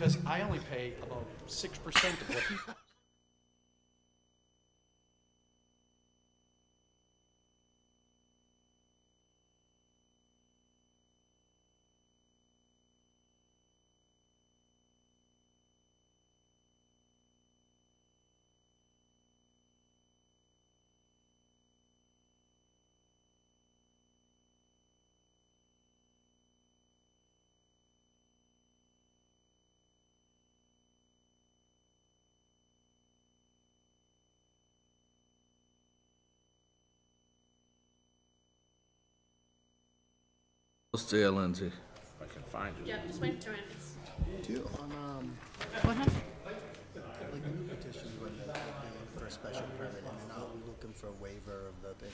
because I only pay about 6% of what he. What's there, Lindsay? I can find it. Yeah, just wait for it. Do you, What happened? like, new petition for a special permit, and then are we looking for a waiver of the thing?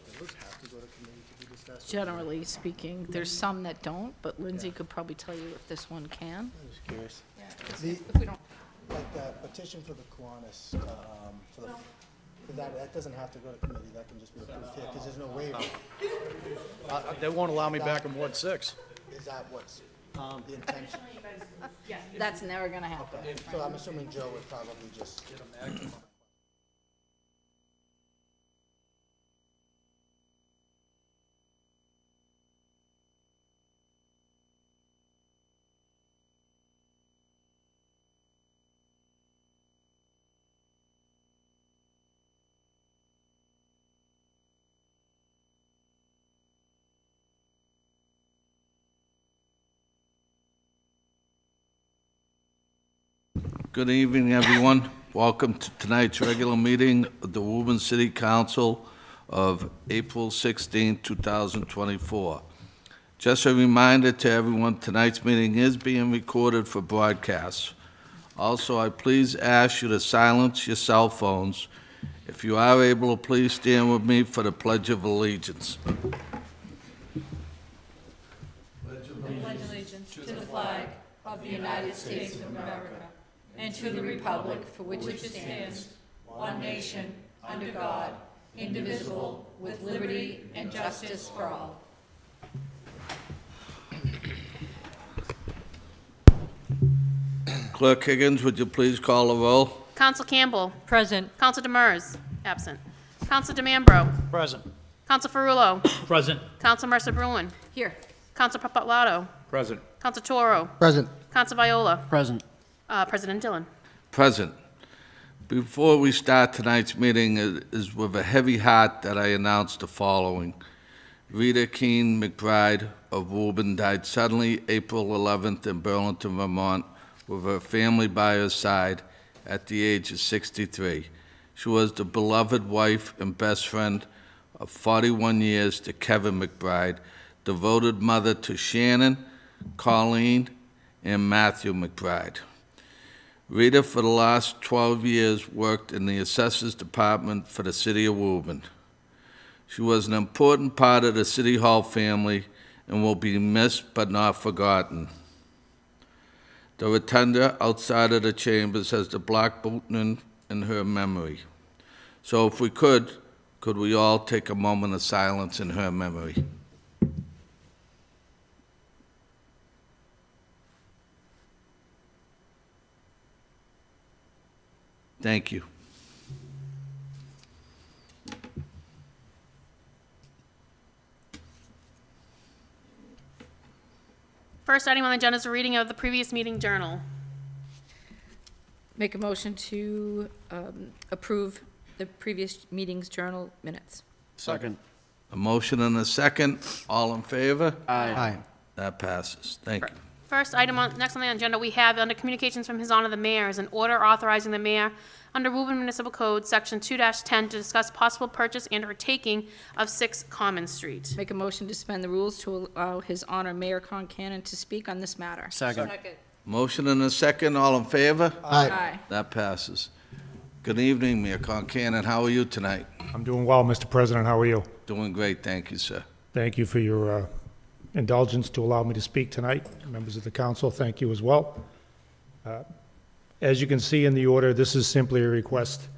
Do those have to go to committee to be discussed? Generally speaking, there's some that don't, but Lindsay could probably tell you if this one can. I'm just curious. If we don't, Like, the petition for the Kiwanis, that doesn't have to go to committee, that can just be approved here, because there's no waiver. They won't allow me back in Ward 6. Is that what's, the intention? that's never gonna happen. So I'm assuming Joe would probably just. Good evening, everyone. Welcome to tonight's regular meeting of the Woburn City Council of April 16, 2024. Just a reminder to everyone, tonight's meeting is being recorded for broadcast. Also, I please ask you to silence your cell phones. If you are able to, please stand with me for the Pledge of Allegiance. Pledge allegiance to the flag of the United States of America and to the republic for which it stands, one nation, under God, indivisible, with liberty and justice for all. Clerk Higgins, would you please call the roll? Counsel Campbell. Present. Counsel Demers. Absent. Counsel DeMambro. Present. Counsel Ferrullo. Present. Counsel Mercer Bruin. Here. Counsel Papalato. Present. Counsel Toro. Present. Counsel Viola. Present. President Dillon. Present. Before we start tonight's meeting, it is with a heavy heart that I announce the following. Rita Keene McBride of Woburn died suddenly April 11th in Burlington, Vermont, with her family by her side at the age of 63. She was the beloved wife and best friend of 41 years to Kevin McBride, devoted mother to Shannon, Colleen, and Matthew McBride. Rita, for the last 12 years, worked in the Assessors Department for the City of Woburn. She was an important part of the City Hall family and will be missed but not forgotten. The rotunda outside of the chambers has the black bulletin in her memory. So if we could we all take a moment of silence in her memory? Thank you. First item on the agenda is a reading of the previous meeting journal. Make a motion to approve the previous meeting's journal minutes. Second. A motion and a second. All in favor? Aye. That passes. Thank you. First item next on the agenda, we have under communications from His Honor the Mayor is an order authorizing the mayor under Woburn Municipal Code, Section 2-10, to discuss possible purchase and/or taking of 6 Common Street. Make a motion to suspend the rules to allow His Honor Mayor Concanon to speak on this matter. Second. Motion and a second. All in favor? Aye. That passes. Good evening, Mayor Concanon. How are you tonight? I'm doing well, Mr. President. How are you? Doing great, thank you, sir. Thank you for your indulgence to allow me to speak tonight. Members of the council, thank you as well. As you can see in the order, this is simply a request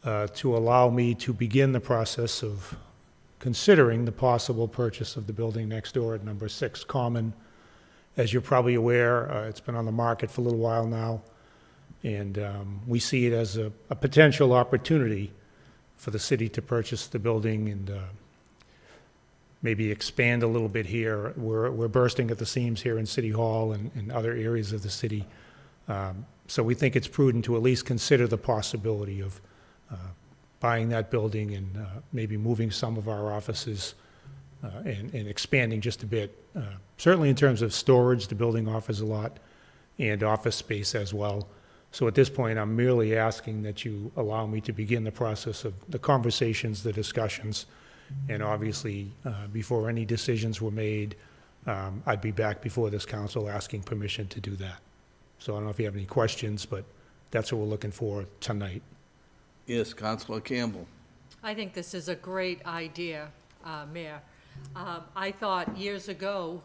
to allow me to begin the process of considering the possible purchase of the building next door at number 6 Common As you're probably aware, it's been on the market for a little while now, and we see it as a potential opportunity for the city to purchase the building and maybe expand a little bit here. We're bursting at the seams here in City Hall and other areas of the city. So we think it's prudent to at least consider the possibility of buying that building and maybe moving some of our offices and expanding just a bit. Certainly in terms of storage, the building offers a lot, and office space as well. So at this point, I'm merely asking that you allow me to begin the process of the conversations, the discussions, and obviously, before any decisions were made, I'd be back before this council asking permission to do that. So I don't know if you have any questions, but that's what we're looking for tonight. Yes, Councilor Campbell. I think this is a great idea, Mayor. I thought years ago,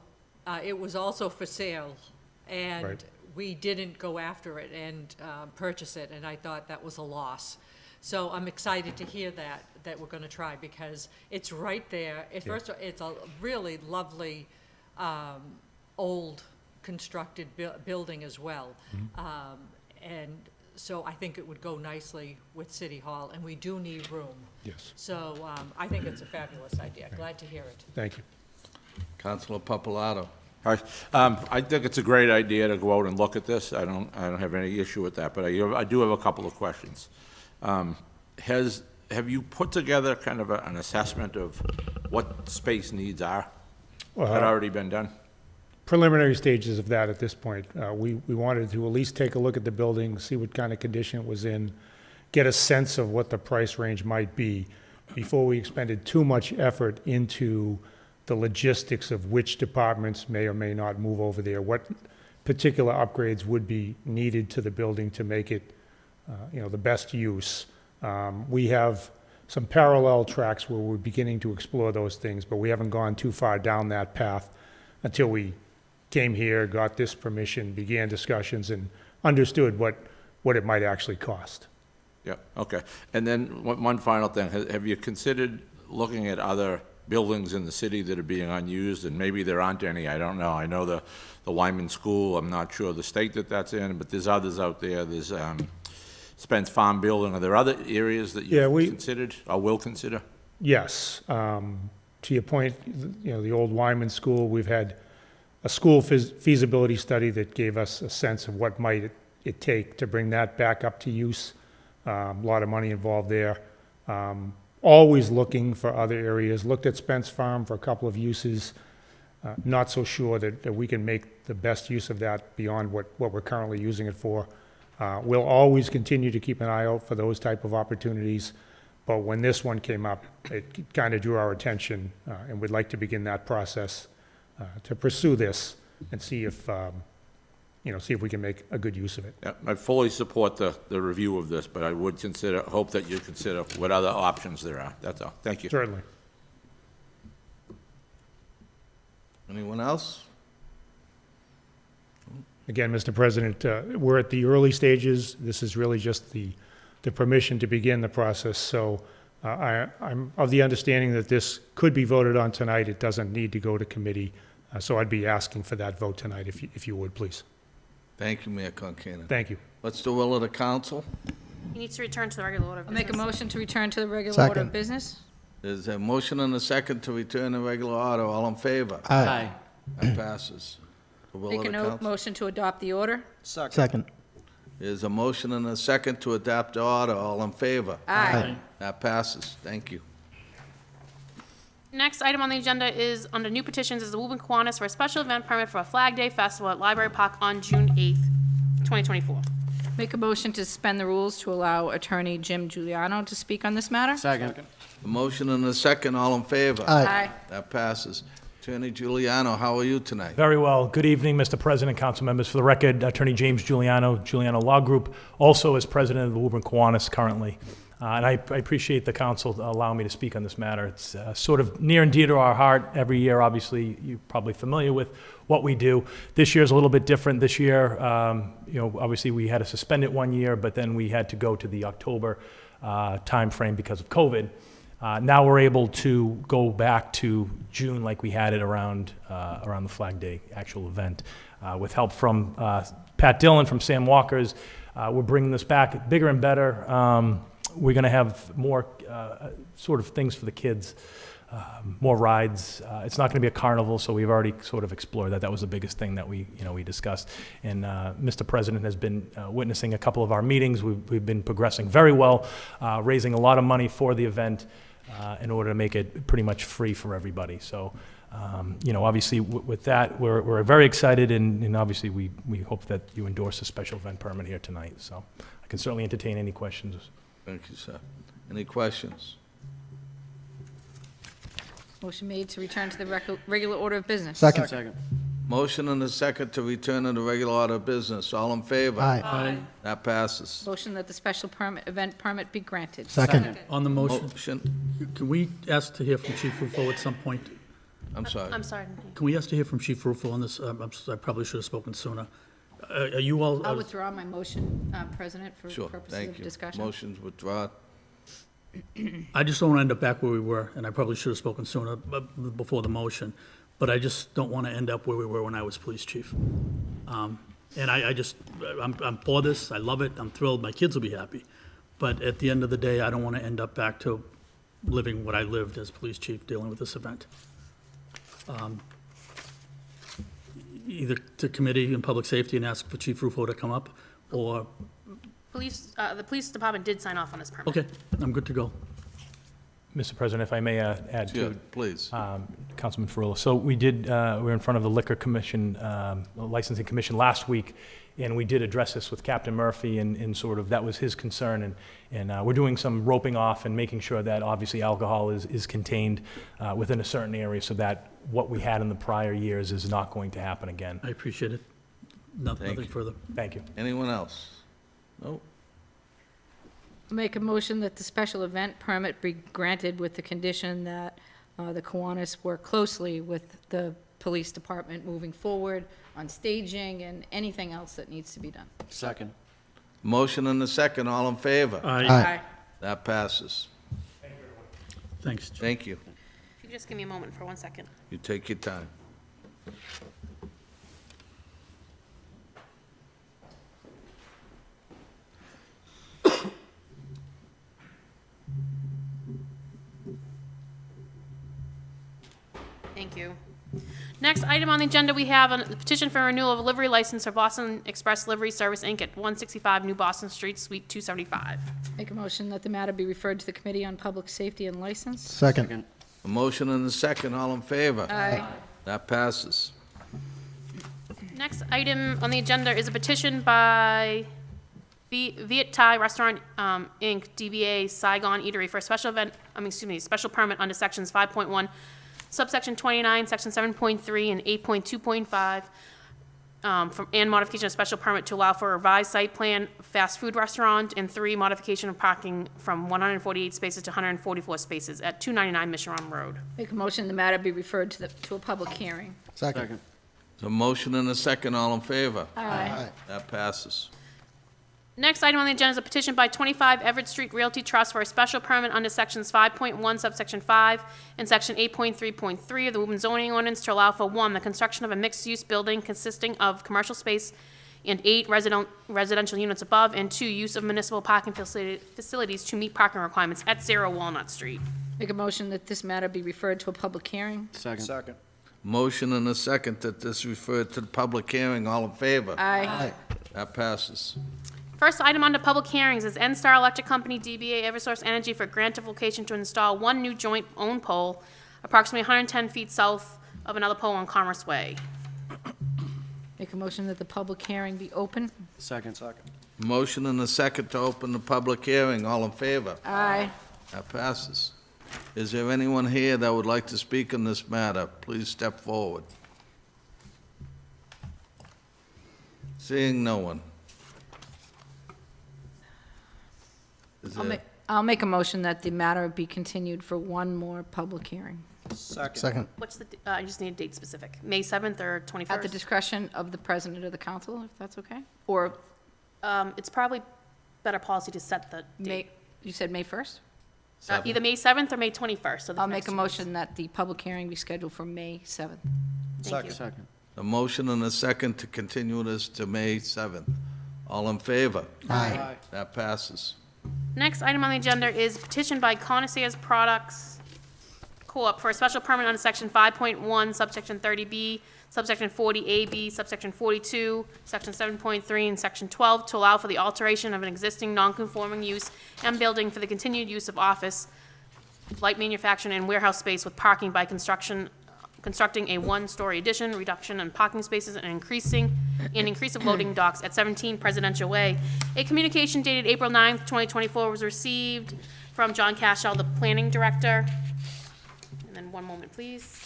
it was also for sale, and Right. we didn't go after it and purchase it, and I thought that was a loss. So I'm excited to hear that we're gonna try, because it's right there. First of all, it's a really lovely, old constructed building as well. And so I think it would go nicely with City Hall, and we do need room. Yes. So I think it's a fabulous idea. Glad to hear it. Thank you. Councilor Papalato. Hi. I think it's a great idea to go out and look at this. I don't have any issue with that, but I do have a couple of questions. Have you put together kind of an assessment of what space needs are? Had already been done? Preliminary stages of that at this point. We wanted to at least take a look at the building, see what kind of condition it was in, get a sense of what the price range might be before we expended too much effort into the logistics of which departments may or may not move over there, what particular upgrades would be needed to the building to make it, the best use. We have some parallel tracks where we're beginning to explore those things, but we haven't gone too far down that path until we came here, got this permission, began discussions, and understood what it might actually cost. Yeah, okay. And then one final thing. Have you considered looking at other buildings in the city that are being unused? And maybe there aren't any, I don't know. I know the Wyman School, I'm not sure the state that's in, but there's others out there. There's Spence Farm Building. Are there other areas that you've considered or will consider? Yes. To your point, the old Wyman School, we've had a school feasibility study that gave us a sense of what might it take to bring that back up to use. A lot of money involved there. Always looking for other areas. Looked at Spence Farm for a couple of uses. Not so sure that we can make the best use of that beyond what we're currently using it for. We'll always continue to keep an eye out for those type of opportunities. But when this one came up, it kind of drew our attention, and we'd like to begin that process to pursue this and see if we can make a good use of it. Yeah, I fully support the review of this, but I would hope that you consider what other options there are. That's all. Thank you. Certainly. Anyone else? Again, Mr. President, we're at the early stages. This is really just the permission to begin the process. So I'm of the understanding that this could be voted on tonight. It doesn't need to go to committee. So I'd be asking for that vote tonight, if you would, please. Thank you, Mayor Concanon. Thank you. What's the will of the council? He needs to return to the regular order of I'll business. make a motion to return to the regular order Second. of business. There's a motion and a second to return to regular order. All in favor? Aye. That passes. The will of Make the a council. motion to adopt the order. Second. There's a motion and a second to adopt the order. All in favor? Aye. That passes. Thank you. Next item on the agenda is, under new petitions, is the Woburn Kiwanis for a special event permit for a Flag Day Festival at Library Park on June 8th, 2024. Make a motion to suspend the rules to allow Attorney Jim Giuliano to speak on this matter. Second. A motion and a second. All in favor? Aye. That passes. Attorney Giuliano, how are you tonight? Very well. Good evening, Mr. President, council members. For the record, Attorney James Giuliano, Giuliano Law Group, also as president of the Woburn Kiwanis currently. And I appreciate the council allowing me to speak on this matter. It's sort of near and dear to our heart. Every year, obviously, you're probably familiar with what we do. This year is a little bit different. This year, obviously, we had to suspend it one year, but then we had to go to the October time frame because of COVID. Now we're able to go back to June like we had it around the Flag Day actual event. With help from Pat Dillon from Sam Walker's, we're bringing this back bigger and better. We're going to have more sort of things for the kids, more rides. It's not going to be a carnival, so we've already sort of explored that. That was the biggest thing that we discussed. And Mr. President has been witnessing a couple of our meetings. We've been progressing very well, raising a lot of money for the event in order to make it pretty much free for everybody. So, obviously with that, we're very excited, and obviously we hope that you endorse a special event permit here tonight. So I can certainly entertain any questions. Thank you, sir. Any questions? Motion made to return to the regular order of business. Second. Motion and a second to return to the regular order of business. All in favor? Aye. That passes. Motion that the special event permit be granted. Second. On the motion, Motion, can we ask to hear from Chief Rufo at some point? I'm sorry. I'm sorry. Can we ask to hear from Chief Rufo on this? I probably should have spoken sooner. Are you all? I'll withdraw my motion, President, for Sure, purposes thank of you. discussion. Motion's withdrawn. I just don't want to end up back where we were, and I probably should have spoken sooner, before the motion, but I just don't want to end up where we were when I was police chief. And I'm for this, I love it, I'm thrilled, my kids will be happy, but at the end of the day, I don't want to end up back to living what I lived as police chief, dealing with this event. Either to committee and public safety and ask for Chief Rufo to come up, or, The police department did sign off on this permit. okay, I'm good to go. Mr. President, if I may add to Good, please. Councilman Ferrullo. So we were in front of the Liquor Commission, Licensing Commission last week, and we did address this with Captain Murphy, and sort of that was his concern, and we're doing some roping off and making sure that obviously alcohol is contained within a certain area so that what we had in the prior years is not going to happen again. I appreciate it. Thank Nothing you. further. Thank you. Anyone else? No? Make a motion that the special event permit be granted with the condition that the Kiwanis work closely with the police department moving forward on staging and anything else that needs to be done. Second. Motion and a second. All in favor? Aye. That passes. Thanks, Chief. Thank you. If you just give me a moment for 1 second. You take your time. Thank you. Next item on the agenda, we have a petition for renewal of a livery license for Boston Express Livery Service, Inc. at 165 New Boston Street, Suite 275. Make a motion that the matter be referred to the Committee on Public Safety and License. Second. A motion and a second. All in favor? Aye. That passes. Next item on the agenda is a petition by Viet Thai Restaurant, Inc., DBA Saigon Eatery for a special special permit under sections 5.1, subsection 29, section 7.3, and 8.2.5, and modification of special permit to allow for a revised site plan, fast food restaurant, and 3, modification of parking from 148 spaces to 144 spaces at 299 Mission Road. Make a motion the matter be referred to a public hearing. Second. A motion and a second. All in favor? Aye. That passes. Next item on the agenda is a petition by 25 Everett Street Realty Trust for a special permit under sections 5.1, subsection 5, and section 8.3.3 of the Woburn zoning ordinance to allow for, 1, the construction of a mixed-use building consisting of commercial space and 8 residential units above, and 2, use of municipal parking facilities to meet parking requirements at 0 Walnut Street. Make a motion that this matter be referred to a public hearing. Second. Motion and a second that this referred to the public hearing. All in favor? Aye. That passes. First item under public hearings is NStar Electric Company, DBA Eversource Energy, for grant of location to install 1 new joint-owned pole approximately 110 feet south of another pole on Commerce Way. Make a motion that the public hearing be open. Second. Motion and a second to open the public hearing. All in favor? Aye. That passes. Is there anyone here that would like to speak on this matter? Please step forward. Seeing no one. Is there- I'll make a motion that the matter be continued for one more public hearing. Second. What's the, I just need a date specific, May 7th or 21st? At the discretion of the president of the council, if that's okay? Or It's probably better policy to set the date. May, you said May 1st? Either May 7th or May 21st. So the I'll next make a 2 motion that the public hearing be scheduled for May 7th. Thank you. Second. A motion and a second to continue this to May 7th. All in favor? Aye. That passes. Next item on the agenda is petition by Connoisseurs Products Corp. for a special permit under section 5.1, subsection 30B, subsection 40AB, subsection 42, section 7.3, and section 12 to allow for the alteration of an existing non-conforming use and building for the continued use of office, light manufacturing, and warehouse space with parking by constructing a one-story addition, reduction in parking spaces, and increase of loading docks at 17 Presidential Way. A communication dated April 9th, 2024 was received from John Cashell, the planning director. And then one moment, please.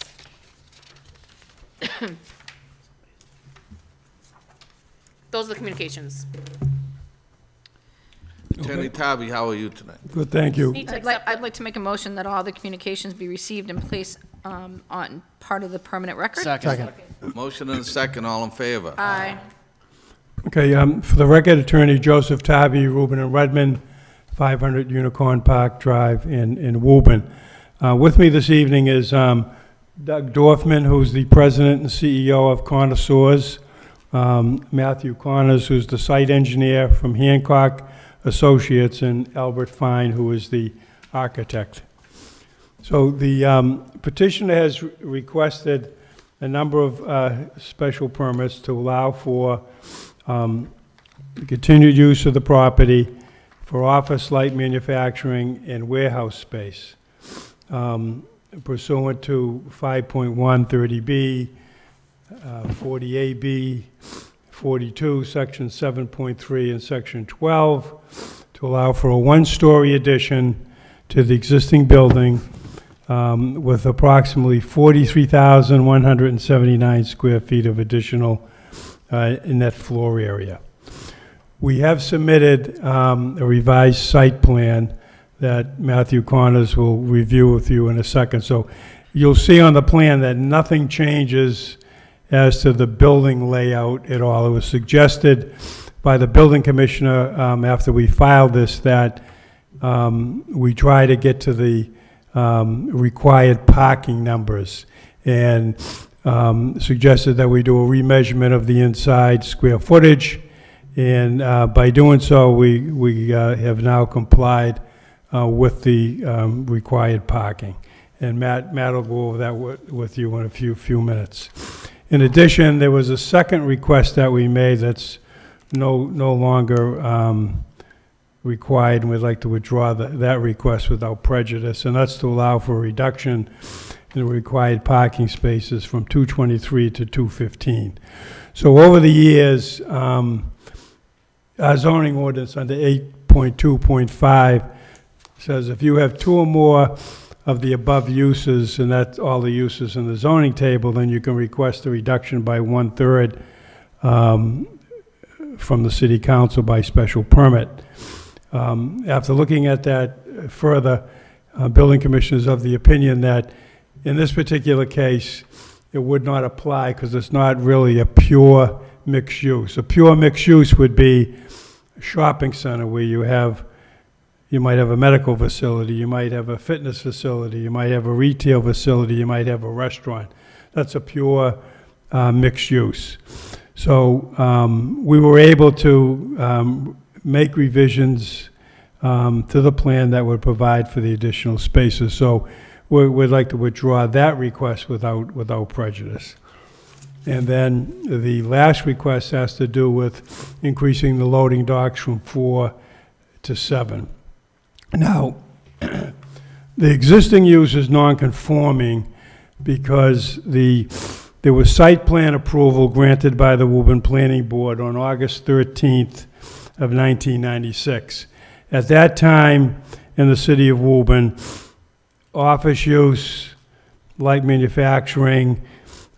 Those are the communications. Attorney Tybee, how are you tonight? Good, thank you. Need to I'd like, accept I'd like to make a motion that all the communications be received and placed on part of the permanent record. Second. Motion and a second, all in favor? Aye. Okay, for the record, Attorney Joseph Tabby, Rubin and Redmond, 500 Unicorn Park Drive in Woburn. With me this evening is Doug Dorfman, who's the president and CEO of Connoisseurs, Matthew Connors, who's the site engineer from Hancock Associates, and Albert Fine, who is the architect. So the petitioner has requested a number of special permits to allow for the continued use of the property for office, light manufacturing, and warehouse space pursuant to 5.1, 30B, 40AB, 42, Section 7.3, and Section 12, to allow for a one-story addition to the existing building with approximately 43,179 square feet of additional net floor area. We have submitted a revised site plan that Matthew Connors will review with you in a second. So you'll see on the plan that nothing changes as to the building layout at all. It was suggested by the building commissioner after we filed this that we try to get to the required parking numbers, and suggested that we do a remeasurement of the inside square footage, and by doing so, we have now complied with the required parking. And Matt will go over that with you in a few minutes. In addition, there was a second request that we made that's no longer required, and we'd like to withdraw that request without prejudice, and that's to allow for a reduction in the required parking spaces from 223 to 215. So over the years, our zoning ordinance under 8.2.5 says if you have two or more of the above uses, and that's all the uses in the zoning table, then you can request a reduction by 1/3 from the city council by special permit. After looking at that further, building commissioner is of the opinion that in this particular case, it would not apply because it's not really a pure mixed use. A pure mixed use would be a shopping center where you might have a medical facility, you might have a fitness facility, you might have a retail facility, you might have a restaurant. That's a pure mixed use. So we were able to make revisions to the plan that would provide for the additional spaces. So we'd like to withdraw that request without prejudice. And then the last request has to do with increasing the loading docks from 4 to 7. Now, the existing use is non-conforming because there was site plan approval granted by the Woburn Planning Board on August 13th of 1996. At that time, in the city of Woburn, office use, light manufacturing,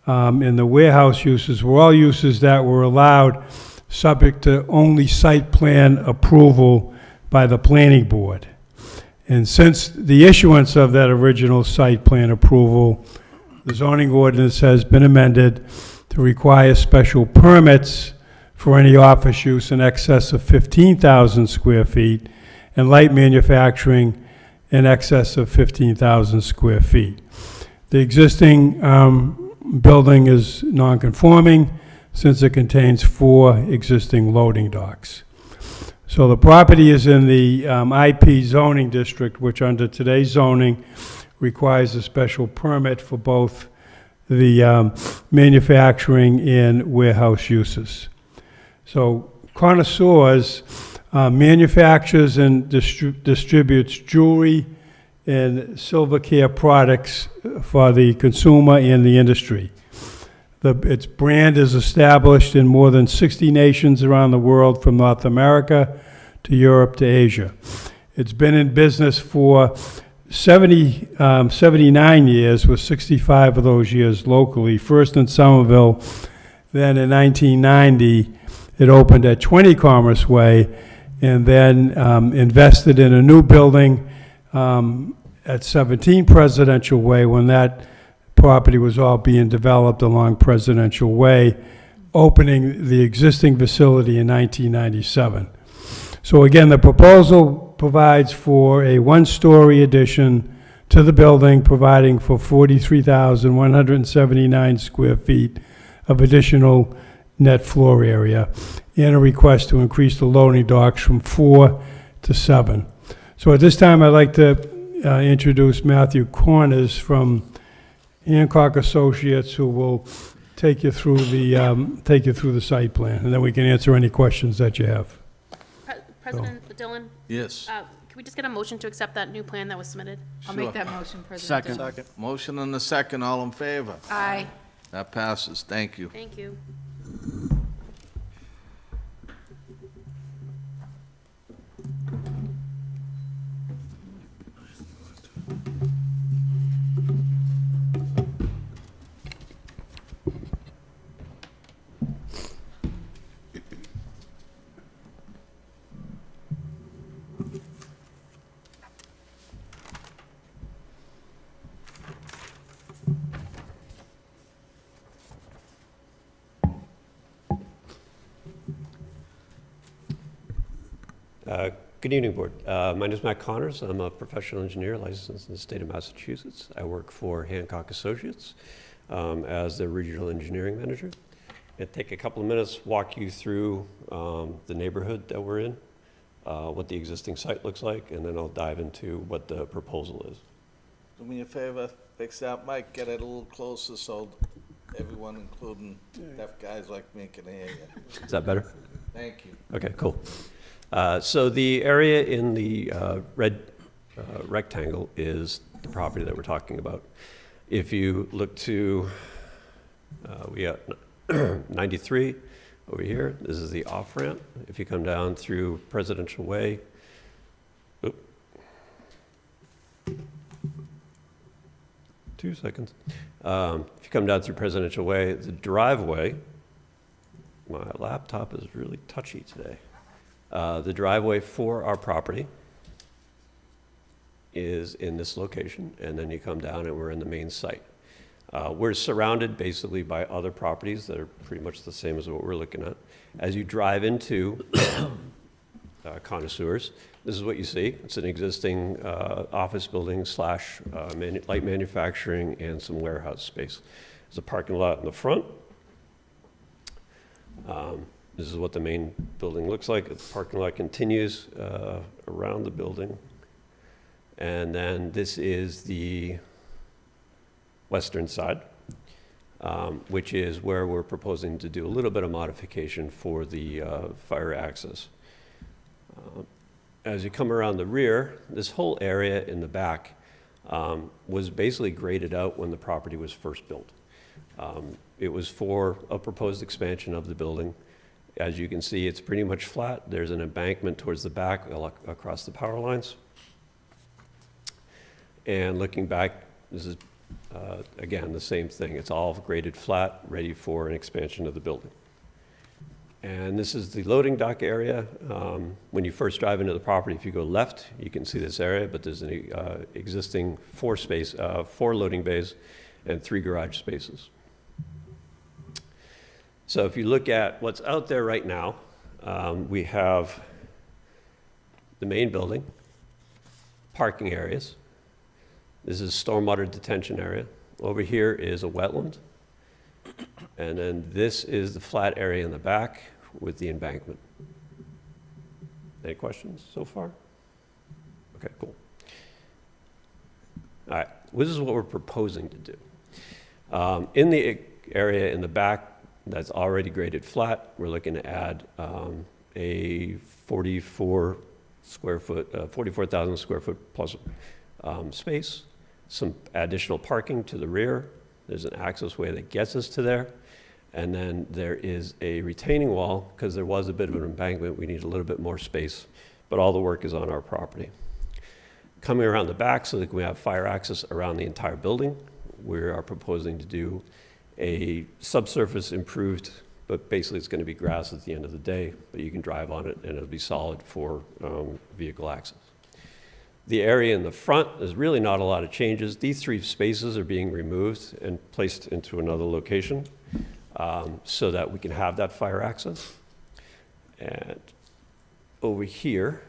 and the warehouse uses were all uses that were allowed subject to only site plan approval by the planning board. And since the issuance of that original site plan approval, the zoning ordinance has been amended to require special permits for any office use in excess of 15,000 square feet and light manufacturing in excess of 15,000 square feet. The existing building is non-conforming since it contains 4 existing loading docks. So the property is in the IP zoning district, which under today's zoning requires a special permit for both the manufacturing and warehouse uses. So Connoisseurs manufactures and distributes jewelry and silver care products for the consumer and the industry. Its brand is established in more than 60 nations around the world, from North America to Europe to Asia. It's been in business for 79 years, with 65 of those years locally, first in Somerville, then in 1990, it opened at 20 Commerce Way, and then invested in a new building at 17 Presidential Way when that property was all being developed along Presidential Way, opening the existing facility in 1997. So again, the proposal provides for a one-story addition to the building, providing for 43,179 square feet of additional net floor area, and a request to increase the loading docks from 4 to 7. So at this time, I'd like to introduce Matthew Corners from Hancock Associates, who will take you through the site plan, and then we can answer any questions that you have. President Dillon, Yes. can we just get a motion to accept that new plan that was submitted? I'll make that motion, President Dillon. Second. Motion and a second, all in favor? Aye. That passes, thank you. Thank you. Good evening, Board. My name is Matt Connors. I'm a professional engineer licensed in the state of Massachusetts. I work for Hancock Associates as their regional engineering manager. I'll take a couple of minutes, walk you through the neighborhood that we're in, what the existing site looks like, and then I'll dive into what the proposal is. Do me a favor, fix that mic, get it a little closer so everyone, including deaf guys like me, can hear you. Is that better? Thank you. Okay, cool. So the area in the red rectangle is the property that we're talking about. If you look to, we got 93 over here. This is the off-ramp. If you come down through Presidential Way, 2 seconds. If you come down through Presidential Way, the driveway, my laptop is really touchy today. The driveway for our property is in this location, and then you come down and we're in the main site. We're surrounded basically by other properties that are pretty much the same as what we're looking at. As you drive into Connoisseurs, this is what you see. It's an existing office building slash light manufacturing and some warehouse space. There's a parking lot in the front. This is what the main building looks like. The parking lot continues around the building. And then this is the western side, which is where we're proposing to do a little bit of modification for the fire access. As you come around the rear, this whole area in the back was basically graded out when the property was first built. It was for a proposed expansion of the building. As you can see, it's pretty much flat. There's an embankment towards the back across the power lines. And looking back, this is, again, the same thing. It's all graded flat, ready for an expansion of the building. And this is the loading dock area. When you first drive into the property, if you go left, you can see this area, but there's an existing 4 loading bays and 3 garage spaces. So if you look at what's out there right now, we have the main building, parking areas. This is stormwater detention area. Over here is a wetland. And then this is the flat area in the back with the embankment. Any questions so far? Okay, cool. All right, this is what we're proposing to do. In the area in the back that's already graded flat, we're looking to add a 44,000 square foot plus space, some additional parking to the rear. There's an access way that gets us to there. And then there is a retaining wall, because there was a bit of an embankment, we need a little bit more space, but all the work is on our property. Coming around the back so that we have fire access around the entire building, we are proposing to do a subsurface improved, but basically it's going to be grass at the end of the day, but you can drive on it and it'll be solid for vehicle access. The area in the front, there's really not a lot of changes. These 3 spaces are being removed and placed into another location so that we can have that fire access. And over here,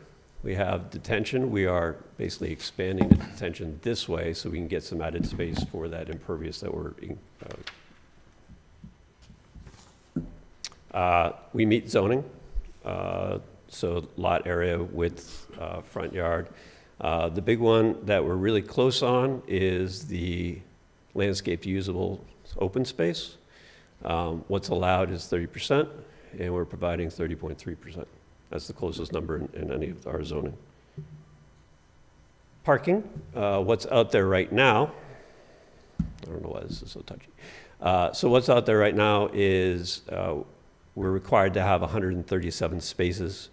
we have detention. We are basically expanding the detention this way so we can get some added space for that impervious that we're we meet zoning, so lot area, width, front yard. The big one that we're really close on is the landscape usable open space. What's allowed is 30%, and we're providing 30.3%. That's the closest number in any of our zoning. Parking, what's out there right now, I don't know why this is so touchy. So what's out there right now is we're required to have 137 spaces.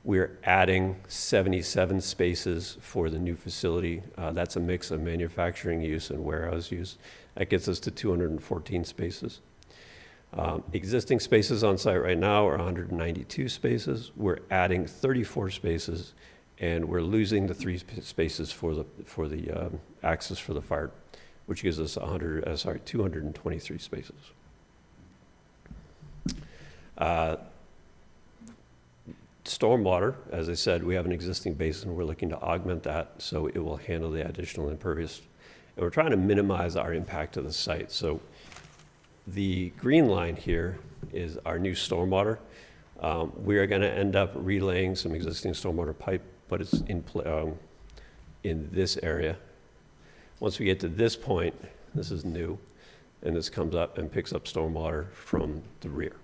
We're adding 77 spaces for the new facility. That's a mix of manufacturing use and warehouse use. That gets us to 214 spaces. Existing spaces on site right now are 192 spaces. We're adding 34 spaces, and we're losing the 3 spaces for the access for the fire, which gives us 223 spaces. Stormwater, as I said, we have an existing basin. We're looking to augment that so it will handle the additional impervious. And we're trying to minimize our impact to the site. So the green line here is our new stormwater. We are going to end up relaying some existing stormwater pipe, but it's in this area. Once we get to this point, this is new, and this comes up and picks up stormwater from the rear.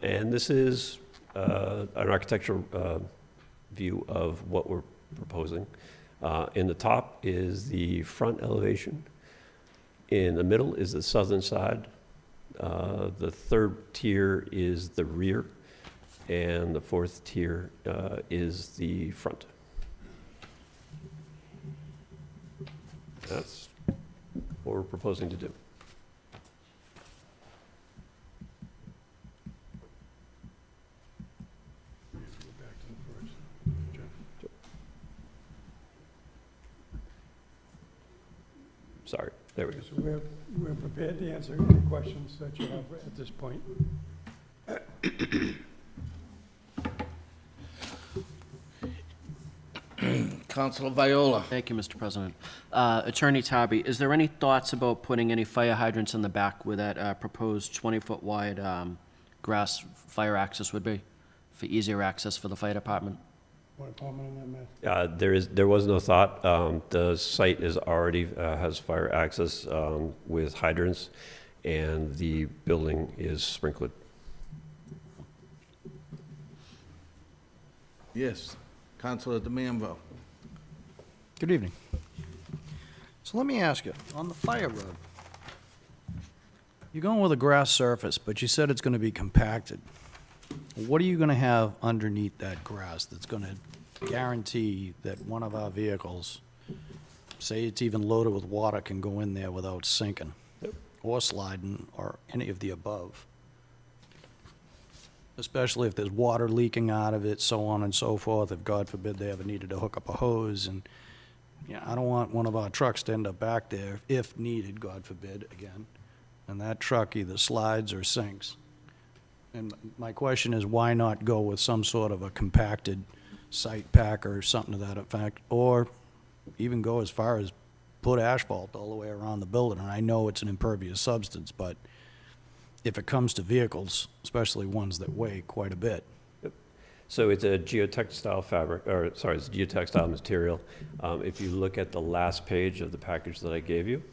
And this is an architectural view of what we're proposing. In the top is the front elevation. In the middle is the southern side. The 3rd tier is the rear, and the 4th tier is the front. That's what we're proposing to do. Sorry, there we go. So we're prepared to answer any questions that you have at this point. Councilor Viola. Thank you, Mr. President. Attorney Tarby, is there any thoughts about putting any fire hydrants in the back where that proposed 20-foot wide grass fire access would be, for easier access for the fire department? Want to comment on that, Matt? There was no thought. The site is already has fire access with hydrants, and the building is sprinkled. Yes, Councilor DeManvo. Good evening. So let me ask you, on the fire road, you're going with a grass surface, but you said it's going to be compacted. What are you going to have underneath that grass that's going to guarantee that one of our vehicles, say it's even loaded with water, can go in there without sinking or sliding or any of the above? Especially if there's water leaking out of it, so on and so forth, if God forbid they ever needed to hook up a hose. And I don't want one of our trucks to end up back there if needed, God forbid, again, and that truck either slides or sinks. And my question is, why not go with some sort of a compacted site pack or something to that effect? Or even go as far as put asphalt all the way around the building? And I know it's an impervious substance, but if it comes to vehicles, especially ones that weigh quite a bit. So it's a geotextile fabric, or sorry, it's a geotextile material. If you look at the last page of the package that I gave you,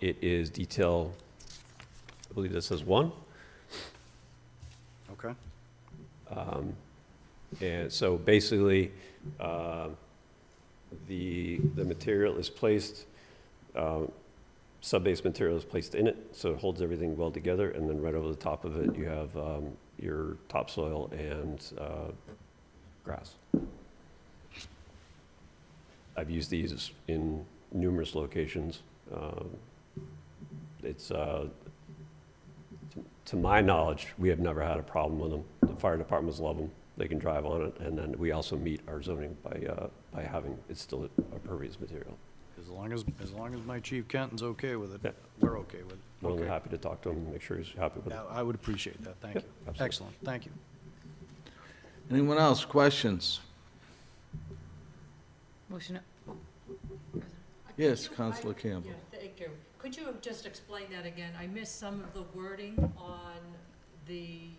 it is detail, I believe this says 1. Okay. And so basically, the material is placed, sub-base material is placed in it, so it holds everything well together, and then right over the top of it, you have your topsoil and grass. I've used these in numerous locations. To my knowledge, we have never had a problem with them. The fire departments love them. They can drive on it, and then we also meet our zoning by having, it's still a pervious material. As long as my Chief Kenton's okay with it, Yeah. we're okay with it. More than Okay. happy to talk to him and make sure he's happy with it. Yeah, I would appreciate that, thank Yeah, you. absolutely. Excellent, thank you. Anyone else? Questions? Motion. Yes, Councilor Campbell. Yeah, thank you. Could you just explain that again? I missed some of the wording on the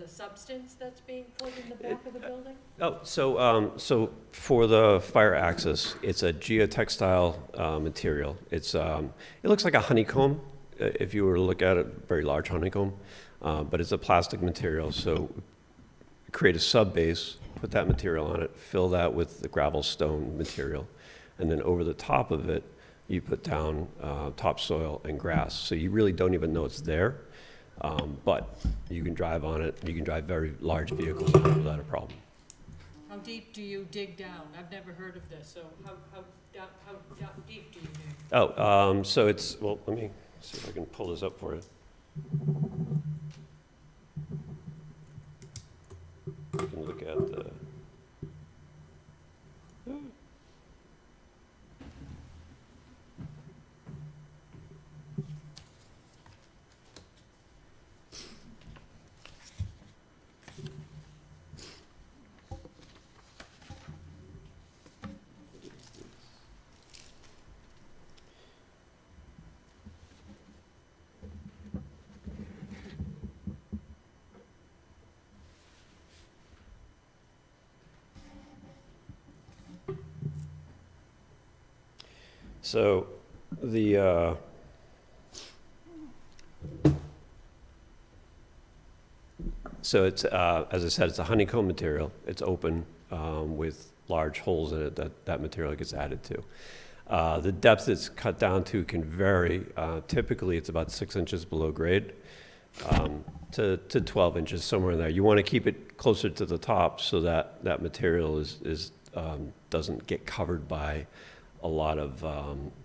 substance that's being put in the back of the building? Oh, so for the fire access, it's a geotextile material. It looks like a honeycomb, if you were to look at it, very large honeycomb, but it's a plastic material. So create a sub-base, put that material on it, fill that with the gravel stone material, and then over the top of it, you put down topsoil and grass. So you really don't even know it's there. But you can drive on it, you can drive very large vehicles on it without a problem. How deep do you dig down? I've never heard of this, so how deep do you dig? Oh, so it's, well, let me see if I can pull this up for you. You can look at the, so the, so it's, as I said, it's a honeycomb material. It's open with large holes in it that material gets added to. The depth it's cut down to can vary. Typically, it's about 6 inches below grade to 12 inches, somewhere in there. You want to keep it closer to the top so that that material doesn't get covered by a lot of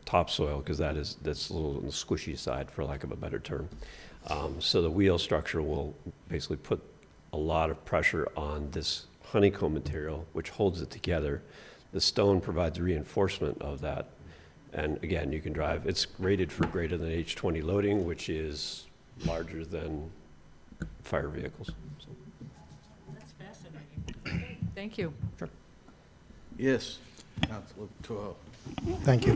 topsoil, because that's a little on the squishy side, for lack of a better term. So the wheel structure will basically put a lot of pressure on this honeycomb material, which holds it together. The stone provides reinforcement of that. And again, you can drive, it's rated for greater than H20 loading, which is larger than fire vehicles. So. That's fascinating. Thank you. Yes, Councilor Toho. Thank you.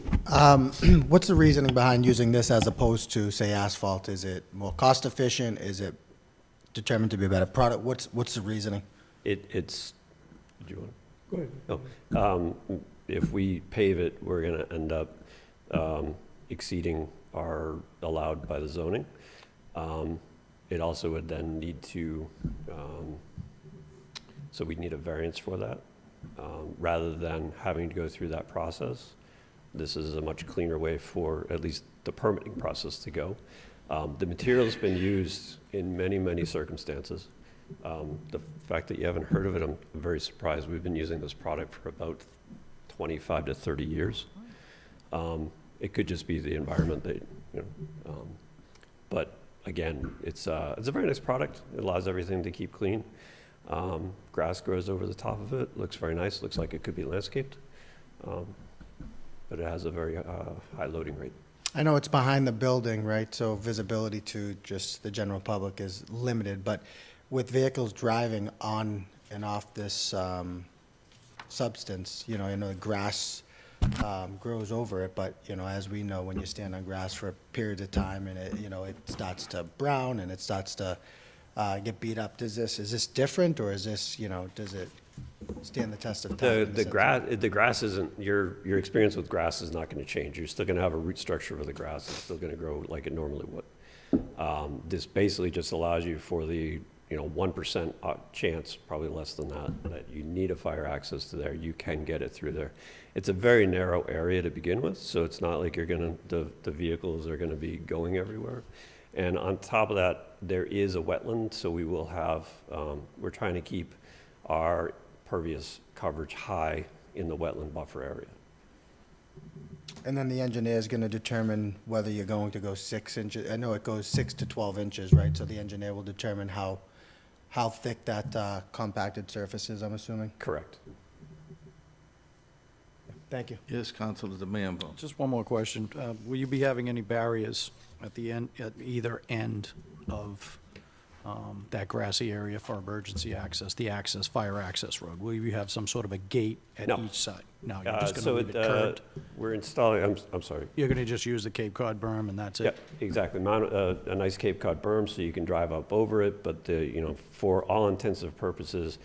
What's the reasoning behind using this as opposed to, say, asphalt? Is it more cost efficient? Is it determined to be a better product? What's the reasoning? It's, did you want to? Go ahead. Oh, if we pave it, we're going to end up exceeding our allowed by the zoning. It also would then need to, so we'd need a variance for that. Rather than having to go through that process, this is a much cleaner way for at least the permitting process to go. The material's been used in many, many circumstances. The fact that you haven't heard of it, I'm very surprised. We've been using this product for about 25 to 30 years. It could just be the environment that, but again, it's a very nice product. It allows everything to keep clean. Grass grows over the top of it, looks very nice, looks like it could be landscaped. But it has a very high loading rate. I know it's behind the building, right, so visibility to just the general public is limited, but with vehicles driving on and off this substance, you know, grass grows over it, but, you know, as we know, when you stand on grass for periods of time and it, you know, it starts to brown and it starts to get beat up, is this different, or is this, you know, does it stand the test of time? in a sense? The grass isn't, your experience with grass is not gonna change. You're still gonna have a root structure for the grass. It's still gonna grow like it normally would. This basically just allows you for the, 1% chance, probably less than that you need a fire access to there. You can get it through there. It's a very narrow area to begin with, so it's not like the vehicles are gonna be going everywhere. And on top of that, there is a wetland, so we will have, we're trying to keep our pervious coverage high in the wetland buffer area. And then the engineer is going to determine whether you're going to go 6 inches. I know it goes 6 to 12 inches, right? So the engineer will determine how thick that compacted surface is, I'm assuming? Correct. Thank you. Yes, Councilor DeMambro. Just one more question. Will you be having any barriers at the end, at either end of that grassy area for emergency access, the fire access road? Will you have some sort of a gate at No. each side? No, you're just So going to leave it curved? we're installing, I'm sorry. You're going to just use the Cape Cod berm and that's it? Yep, exactly. A nice Cape Cod berm so you can drive up over it, but for all intensive purposes,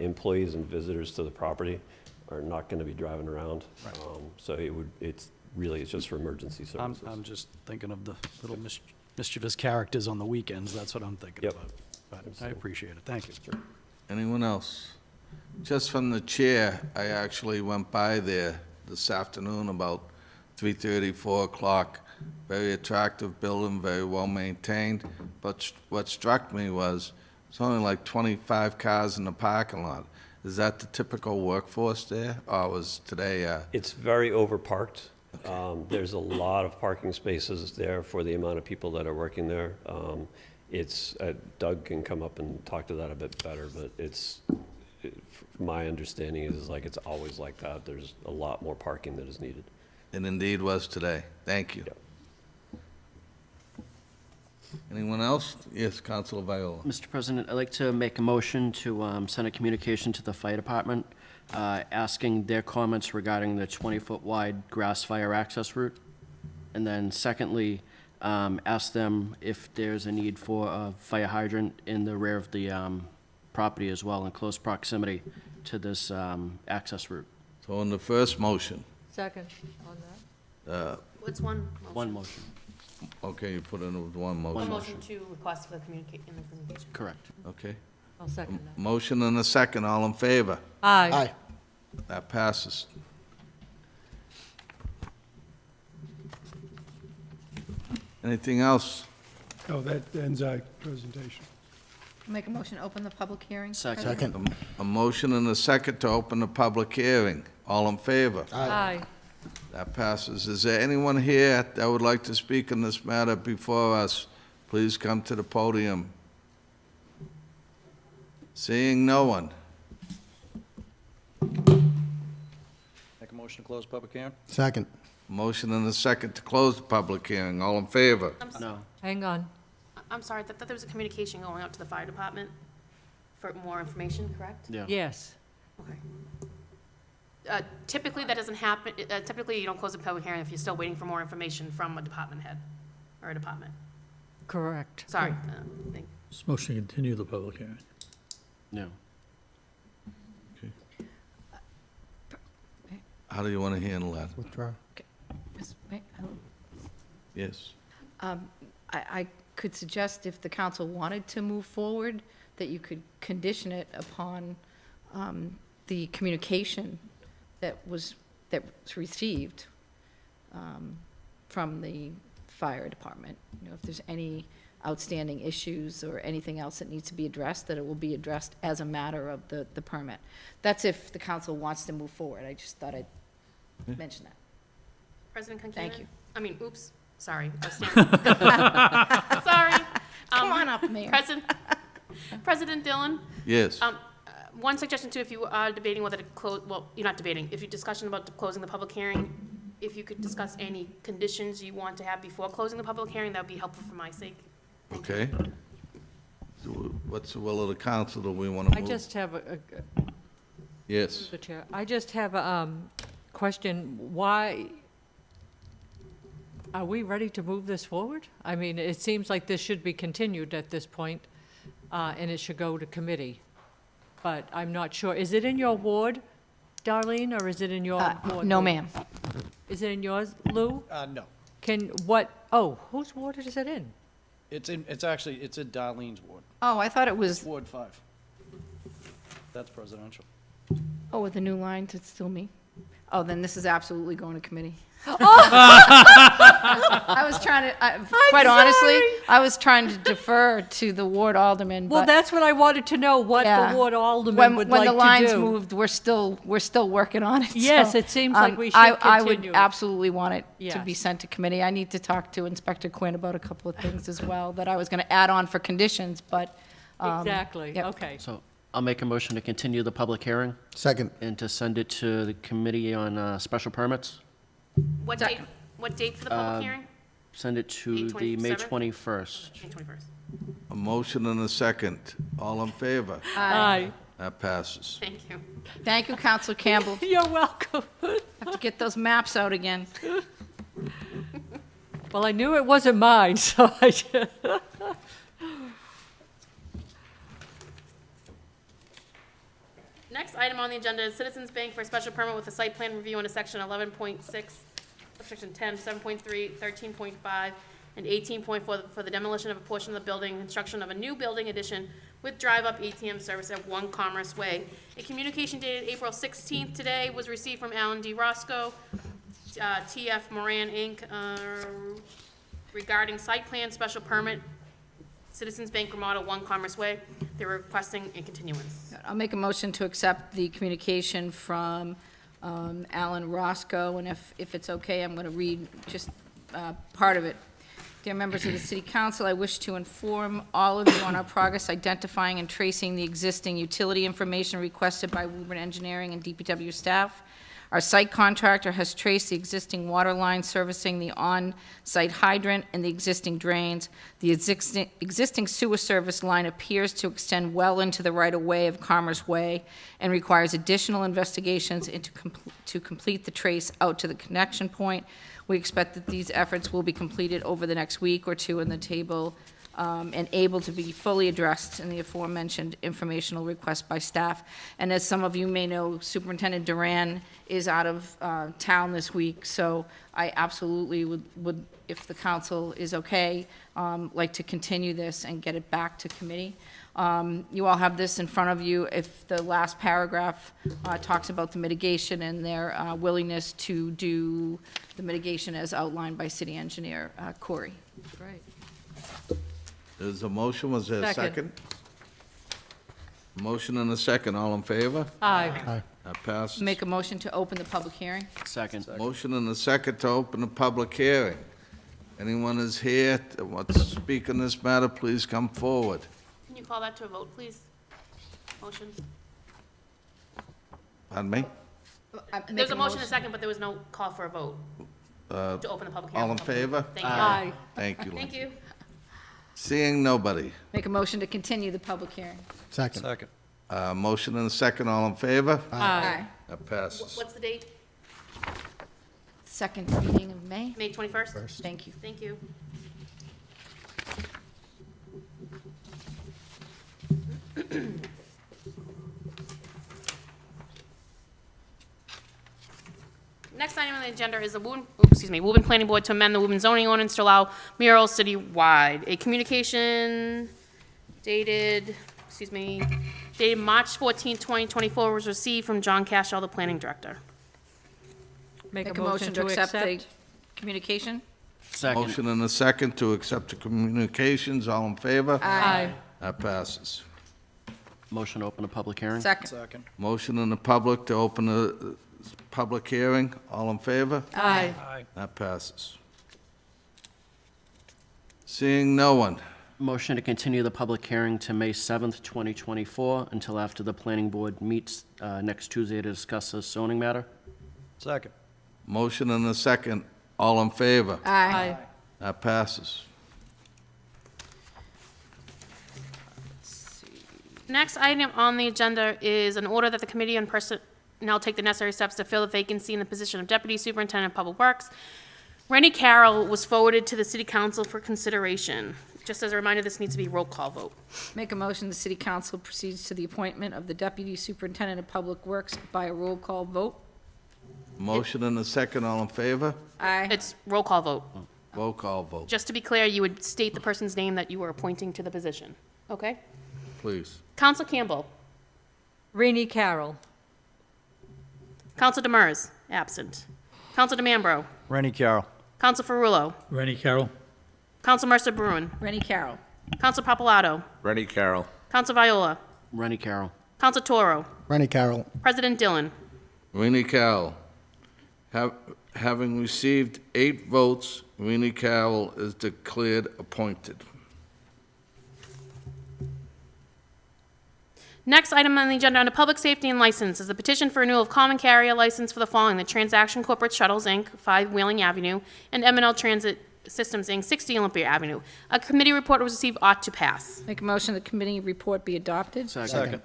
employees and visitors to the property are not going to be driving around. Right. So it's just for emergency services. I'm just thinking of the little mischievous characters on the weekends. That's what I'm thinking Yep. about. But I appreciate it. Thank you. Anyone else? Just from the chair, I actually went by there this afternoon about 3:30, 4 o'clock. Very attractive building, very well maintained. But what struck me was, it's only like 25 cars in the parking lot. Is that the typical workforce there, or was today, It's very overparked. There's a lot of parking spaces there for the amount of people that are working there. Doug can come up and talk to that a bit better, but my understanding is like it's always like that. There's a lot more parking that is needed. it indeed was today? Thank you. Yep. Anyone else? Yes, Councilor Viola. Mr. President, I'd like to make a motion to send a communication to the fire department asking their comments regarding the 20-foot wide grass fire access route. And then secondly, ask them if there's a need for a fire hydrant in the rear of the property as well, in close proximity to this access route. So on the first motion, Second on that. What's one? One motion. okay, you put in with one One motion. motion to request for the communication. Correct. Okay. I'll second that. Motion and a second, all in favor? Aye. Aye. That passes. Anything else? Oh, that ends our presentation. Make a motion to open the public hearing? Second. President? A motion and a second to open the public hearing. All in favor? Aye. That passes. Is there anyone here that would like to speak on this matter before us? Please come to the podium. Seeing no one. Make a motion to close public hearing? Second. Motion and a second to close the public hearing. All in favor? No. Hang on. I'm sorry, I thought there was a communication going out to the fire department for more information, correct? Yeah. Yes. Okay. Typically, that doesn't happen, typically you don't close a public hearing if you're still waiting for more information from a department head or a department. Correct. Sorry. This motion to continue the public hearing. No. How do you want to handle that? Withdraw. Yes. I could suggest if the council wanted to move forward, that you could condition it upon the communication that was received from the fire department. You know, if there's any outstanding issues or anything else that needs to be addressed, that it will be addressed as a matter of the permit. That's if the council wants to move forward. I just thought I'd mention that. President Concanon? Thank you. I mean, oops, sorry. I was standing- Sorry. Come on up, Mayor. President Dillon? Yes. One suggestion too, if you are debating whether to close, well, you're not debating, if you're discussion about closing the public hearing, if you could discuss any conditions you want to have before closing the public hearing, that would be helpful for my sake. Okay. So what's the will of the council? Do we want to I move? just have Yes. Mr. Chair, I just have a question. Why, are we ready to move this forward? I mean, it seems like this should be continued at this point, and it should go to committee. But I'm not sure. Is it in your ward, Darlene, or is it in your ward? No, Lou? ma'am. Is it in yours, Lou? No. Whose ward is it in? It's in Darlene's ward, Oh, I thought it was, Ward 5. That's presidential. oh, with the new lines, it's still me. Oh, then this is absolutely going to committee. I was trying to, quite honestly, I was trying to defer to the ward alderman, Well, but that's what I wanted to know, what Yeah. the ward alderman would like when to the do. lines moved, we're still working on it. Yes, so, it seems like we should I would continue it. absolutely want it to be Yes. sent to committee. I need to talk to Inspector Quinn about a couple of things as well that I was going to add on for conditions, but. Exactly, yep. okay. So I'll make a motion to continue the public hearing Second. and to send it to the Committee on Special Permits. What date for the public hearing? Send it to May the May 27th? 21st. May 21st. A motion and a second. All in favor? Aye. That passes. Thank you. Thank you, Counselor Campbell. You're welcome. Have to get those maps out again. Well, I knew it wasn't mine, so I just... Next item on the agenda is Citizens Bank for a special permit with a site plan review under section 11.6, section 10, 7.3, 13.5, and 18.4 for the demolition of a portion of the building, construction of a new building addition with drive-up ATM service at 1 Commerce Way. A communication dated April 16th today was received from Alan D. Roscoe, TF Moran, Inc., regarding site plan special permit, Citizens Bank Remodel, 1 Commerce Way. They're requesting a continuance. I'll make a motion to accept the communication from Alan Roscoe, and if it's okay, I'm going to read just part of it. Dear members of the City Council, I wish to inform all of you on our progress identifying and tracing the existing utility information requested by Woburn Engineering and DPW staff. Our site contractor has traced the existing water line servicing the on-site hydrant and the existing drains. The existing sewer service line appears to extend well into the right-of-way of Commerce Way and requires additional investigations to complete the trace out to the connection point. We expect that these efforts will be completed over the next week or two in the table and able to be fully addressed in the aforementioned informational request by staff. And as some of you may know, Superintendent Duran is out of town this week, so I absolutely would, if the council is okay, like to continue this and get it back to committee. You all have this in front of you. If the last paragraph talks about the mitigation and their willingness to do the mitigation as outlined by City Engineer Corey. Great. There's a motion, was there a Second. second? Motion and a second, all in favor? Aye. That passes. Make a motion to open the public hearing. Second. Motion and a second to open the public hearing. Anyone is here that wants to speak on this matter, please come forward. Can you call that to a vote, please? Motion. Pardon me? There's a motion and a second, but there was no call for a vote to open the public hearing. All in favor? Thank you. Aye. Thank you, Lynn. Thank you. Seeing nobody. Make a motion to continue the public hearing. Second. Second. Motion and a second, all in favor? Aye. That passes. What's the date? Second meeting of May. May 21st? Thank you. Thank you. Next item on the agenda is the Woburn Planning Board to amend the Woburn zoning ordinance to allow murals citywide. A communication dated March 14, 2024 was received from John Cashell, the planning director. Make a motion to accept. the communication. Second. Motion and a second to accept the communications, all in favor? Aye. That passes. Motion to open the public hearing? Second. Second. Motion in the public to open the public hearing, all in favor? Aye. That passes. Seeing no one, Motion to continue the public hearing to May 7th, 2024, until after the planning board meets next Tuesday to discuss this zoning matter? Second. Motion and a second. All in favor? Aye. That passes. Next item on the agenda is an order that the Committee on Personnel take the necessary steps to fill the vacancy in the position of Deputy Superintendent of Public Works. Rennie Carroll was forwarded to the City Council for consideration. Just as a reminder, this needs to be roll call vote. Make a motion, the city council proceeds to the appointment of the deputy superintendent of public works by a roll call vote. Motion and a second. All in favor? Aye. It's roll call vote. Roll call vote, Just to be clear, you would state the person's name that you were appointing to the position. Okay? please. Counsel Campbell. Rainey Carroll. Counsel Demers, absent. Counsel DeMambro. Rennie Carroll. Counsel Ferrullo. Rennie Carroll. Counsel Mercer Bruin. Rennie Carroll. Counsel Papalato. Rennie Carroll. Counsel Viola. Rennie Carroll. Counsel Toro. Rennie Carroll. President Dillon. Rennie Carroll. Having received 8 votes, Rennie Carroll is declared appointed. Next item on the agenda under Public Safety and License is the petition for renewal of common carrier license for the following: the Transaction Corporate Shuttles, Inc., 5 Wheeling Avenue, and M&L Transit Systems, Inc., 60 Olympia Avenue. A committee report was received, ought to pass. Make a motion the committee report be adopted. Second.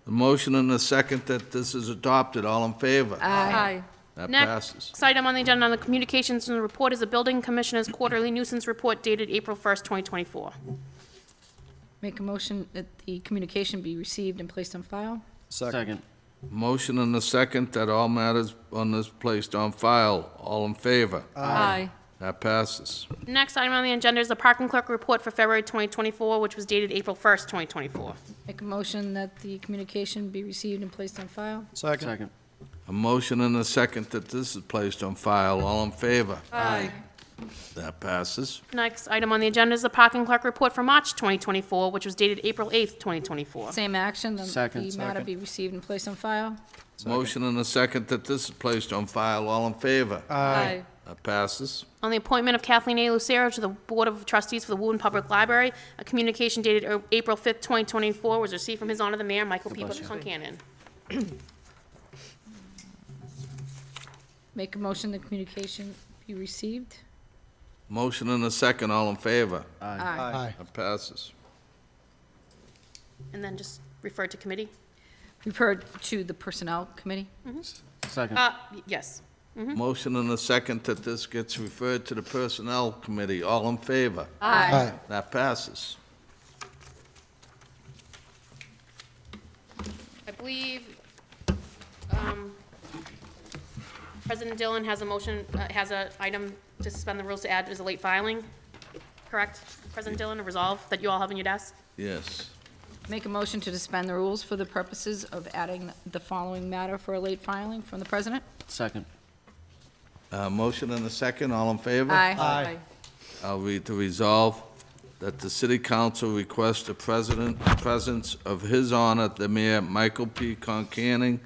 The motion and the second that this is adopted, all in favor? Aye. That Next passes. item on the agenda on the communications and the report is the Building Commissioner's Quarterly Nuisance Report dated April 1st, 2024. Make a motion that the communication be received and placed on file. Second. Motion and the second that all matters on this placed on file, all in favor? Aye. That passes. Next item on the agenda is the Parking Clerk Report for February 2024, which was dated April 1st, 2024. Make a motion that the communication be received and placed on file. Second. Second. A motion and a second that this is placed on file, all in favor? Aye. That passes. Next item on the agenda is the Parking Clerk Report for March 2024, which was dated April 8th, 2024. Same action, the Second. matter be received and placed on file. Motion and a second that this is placed on file, all in favor? Aye. That passes. On the appointment of Kathleen A. Lucero to the Board of Trustees for the Woburn Public Library, a communication dated April 5th, 2024 was received from His Honor the Mayor, Michael P. Concanon. Make a motion the communication be received. Motion and a second, all in favor? Aye. Aye. That passes. And then just refer to committee? Referred to the Personnel Committee. Second. Yes. Motion and a second that this gets referred to the Personnel Committee, all in favor? Aye. That passes. I believe President Dillon has a motion, has an item to suspend the rules to add as a late filing, correct? President Dillon, a resolve that you all have on your desk? Yes. Make a motion to suspend the rules for the purposes of adding the following matter for a late filing from the President. Second. Motion and a second, all in favor? Aye. I'll read the resolve that the City Council requests the presence of His Honor the Mayor Michael P. Concanon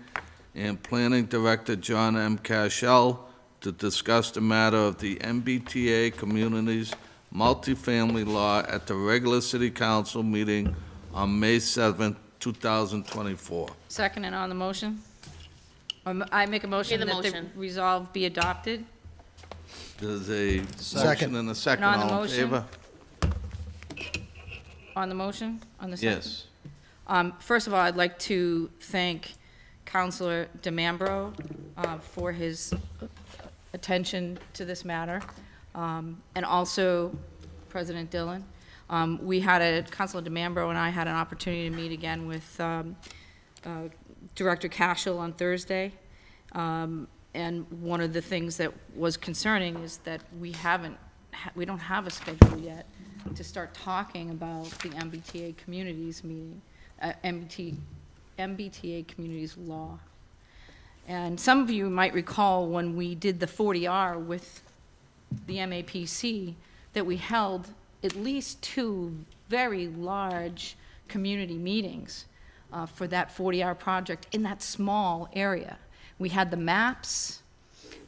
and Planning Director John M. Cashel to discuss the matter of the MBTA Communities multifamily law at the regular City Council meeting on May 7th, 2024. Second and on the motion. I make a motion the that the motion. resolve be adopted. There's a Second. motion and a second, And on the all in motion? favor? On the motion, on the second? Yes. First of all, I'd like to thank Counselor DeMambro for his attention to this matter, and also President Dillon. Counselor DeMambro and I had an opportunity to meet again with Director Cashel on Thursday, and one of the things that was concerning is that we don't have a schedule yet to start talking about the MBTA communities meeting, MBTA communities law. And some of you might recall when we did the 40R with the MAPC, that we held at least 2 very large community meetings for that 40R project in that small area. We had the maps.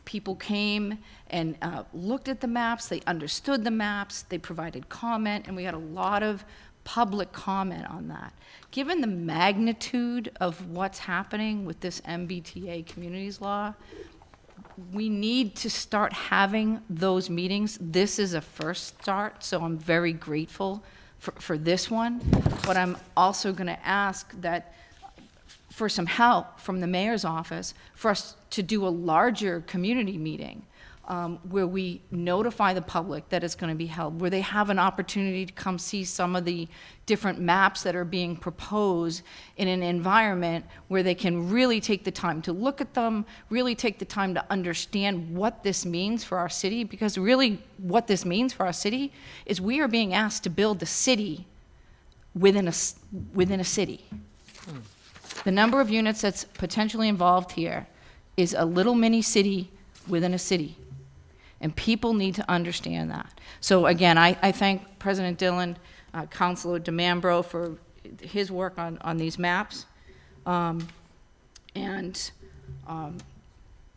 People came and looked at the maps, they understood the maps, they provided comment, and we had a lot of public comment on that. Given the magnitude of what's happening with this MBTA communities law, we need to start having those meetings. This is a first start, so I'm very grateful for this one. But I'm also going to ask that for some help from the mayor's office for us to do a larger community meeting where we notify the public that it's going to be held, where they have an opportunity to come see some of the different maps that are being proposed in an environment where they can really take the time to look at them, really take the time to understand what this means for our city, because really what this means for our city is we are being asked to build a city within a city. The number of units that's potentially involved here is a little mini city within a city. And people need to understand that. So again, I thank President Dillon, Councilor DeMambro for his work on these maps, and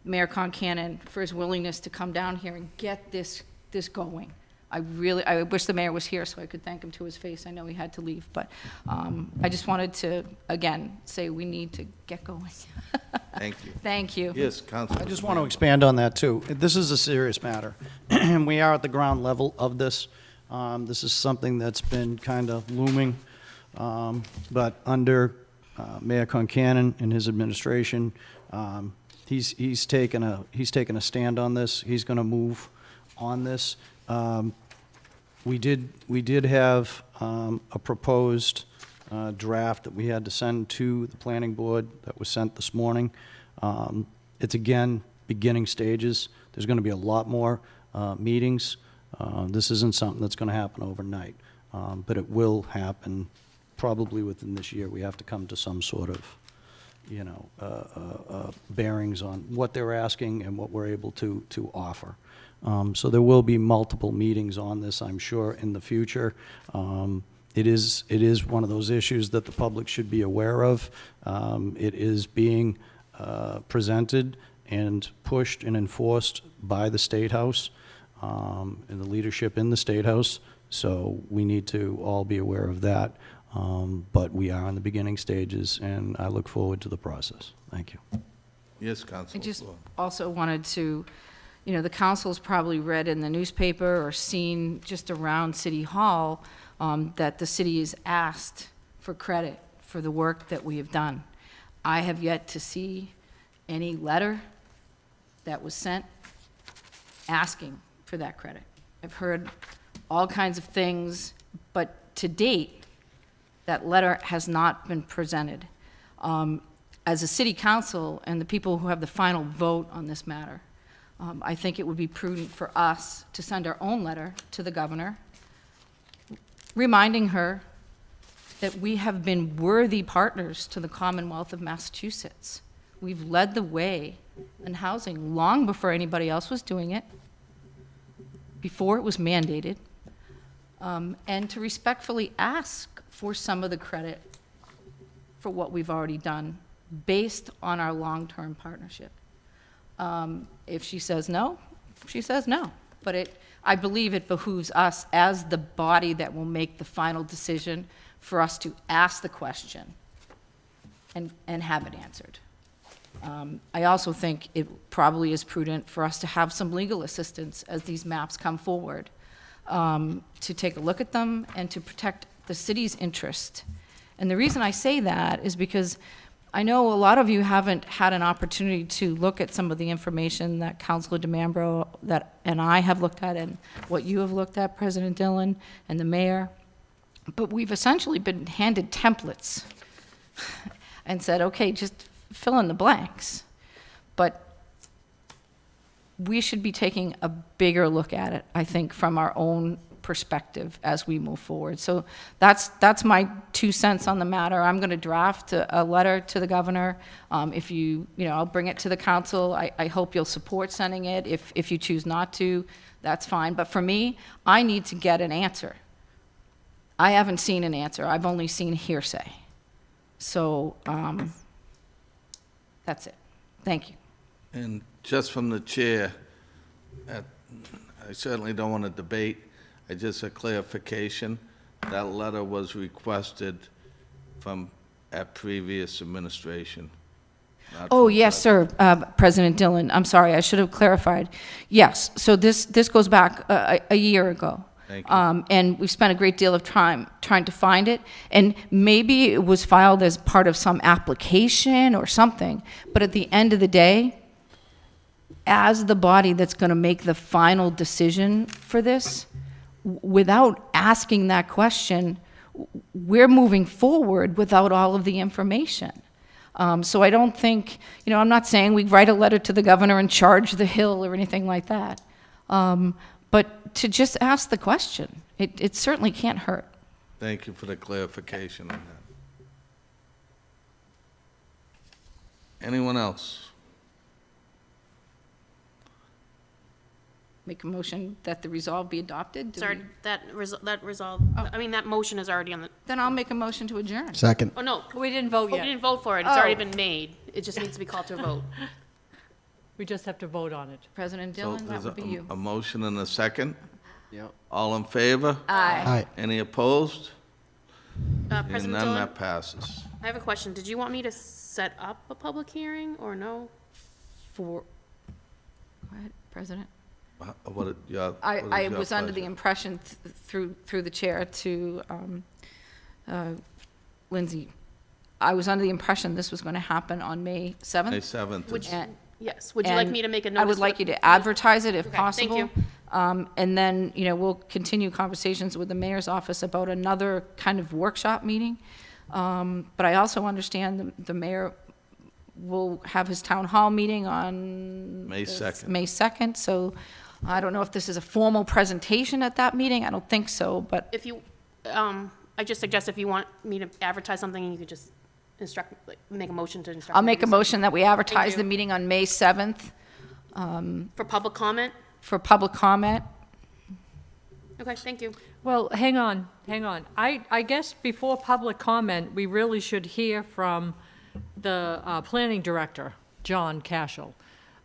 Mayor Concanon for his willingness to come down here and get this going. I wish the mayor was here so I could thank him to his face. I know he had to leave, but I just wanted to, again, say we need to get going. Thank you. Thank you. Yes, Councilor. I just want to expand on that, too. This is a serious matter, and we are at the ground level of this. This is something that's been kind of looming, but under Mayor Concanon and his administration, he's taken a stand on this. He's going to move on this. We did have a proposed draft that we had to send to the planning board that was sent this morning. It's, again, beginning stages. There's going to be a lot more meetings. This isn't something that's going to happen overnight, but it will happen probably within this year. We have to come to some sort of, bearings on what they're asking and what we're able to offer. So there will be multiple meetings on this, I'm sure, in the future. It is one of those issues that the public should be aware of. It is being presented and pushed and enforced by the State House and the leadership in the State House. So we need to all be aware of that. But we are in the beginning stages, and I look forward to the process. Thank you. Yes, Councilor. I just also wanted to, the council's probably read in the newspaper or seen just around City Hall that the city is asked for credit for the work that we have done. I have yet to see any letter that was sent asking for that credit. I've heard all kinds of things, but to date, that letter has not been presented. As a city council and the people who have the final vote on this matter, I think it would be prudent for us to send our own letter to the governor, reminding her that we have been worthy partners to the Commonwealth of Massachusetts. We've led the way in housing long before anybody else was doing it, before it was mandated, and to respectfully ask for some of the credit for what we've already done based on our long-term partnership. If she says no, she says no. But I believe it behooves us as the body that will make the final decision for us to ask the question and have it answered. I also think it probably is prudent for us to have some legal assistance as these maps come forward, to take a look at them and to protect the city's interest. And the reason I say that is because I know a lot of you haven't had an opportunity to look at some of the information that Councilor DeMambro and I have looked at, and what you have looked at, President Dillon and the mayor. But we've essentially been handed templates and said, okay, just fill in the blanks. But we should be taking a bigger look at it, I think, from our own perspective as we move forward. So that's my 2 cents on the matter. I'm going to draft a letter to the governor. If I'll bring it to the council. I hope you'll support sending it. If you choose not to, that's fine. But for me, I need to get an answer. I haven't seen an answer. I've only seen hearsay. So that's it. Thank you. And just from the chair, I certainly don't want to debate. Just a clarification, that letter was requested from a previous administration. Oh, yes, sir, President Dillon, I'm sorry, I should have clarified. Yes, so this goes back a year ago. Thank you. And we've spent a great deal of time trying to find it, and maybe it was filed as part of some application or something, but at the end of the day, as the body that's going to make the final decision for this, without asking that question, we're moving forward without all of the information. So I don't think, I'm not saying we write a letter to the governor and charge the Hill or anything like that. But to just ask the question, it certainly can't hurt. Thank you for the clarification on that. Anyone else? Make a motion that the resolve be adopted? Do Sorry, we- that resolve, I mean, that motion is already on the, Then I'll make a motion to adjourn. Second. oh, no. We didn't vote We yet. didn't vote for it. It's already been made. It just needs to be called to a vote. We just have to vote on it. President So Dillon, that there's would be you. a motion and a second. Yep. All in favor? Aye. Aye. Any opposed? Seeing President none, Dillon, that passes. I have a question. Did you want me to set up a public hearing or no? For, go ahead, President. What, yeah. I was under the impression through the chair to Lindsay, I was under the impression this was going to happen on May 7th. May 7th. Would you, And- yes, would you like and me to make a notice? I would for like the- you to advertise it if Okay, thank possible. you. And then, we'll continue conversations with the mayor's office about another kind of workshop meeting. But I also understand the mayor will have his town hall meeting on May 2nd. May 2nd, so I don't know if this is a formal presentation at that meeting. I don't think so, but If you, I just suggest if you want me to advertise something, you could just instruct, like, make a motion to instruct. I'll me make to a do so. motion that we advertise the you. meeting on May 7th For public comment? for public comment. Okay, thank you. Well, hang on. I guess before public comment, we really should hear from the planning director, John Cashel.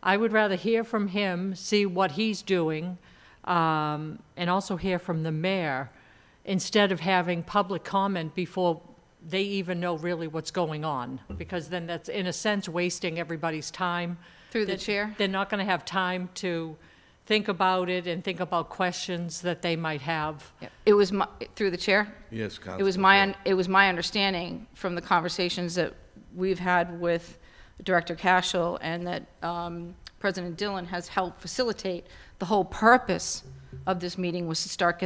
I would rather hear from him, see what he's doing, and also hear from the mayor, instead of having public comment before they even know really what's going on, because then that's, in a sense, wasting everybody's time. Through the chair? They're not going to have time to think about it and think about questions that they might have. It was through the chair? Yes, Council. It was my understanding from the conversations that we've had with Director Cashel and that President Dillon has helped facilitate. The whole purpose of this meeting was to start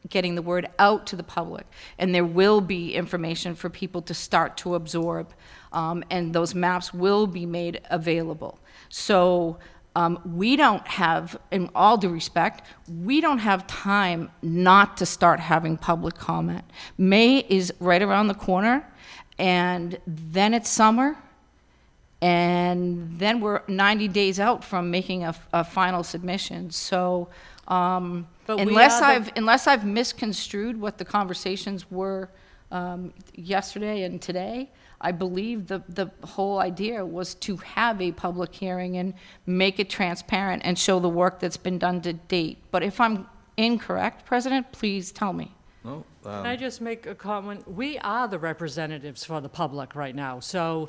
getting the word out to the public. And there will be information for people to start to absorb, and those maps will be made available. So we don't have, in all due respect, we don't have time not to start having public comment. May is right around the corner, and then it's summer, and then we're 90 days out from making a final submission. So But we unless are the- unless I've misconstrued what the conversations were yesterday and today, I believe the whole idea was to have a public hearing and make it transparent and show the work that's been done to date. But if I'm incorrect, President, please tell me. No, Can I just make a comment? We are the representatives for the public right now, so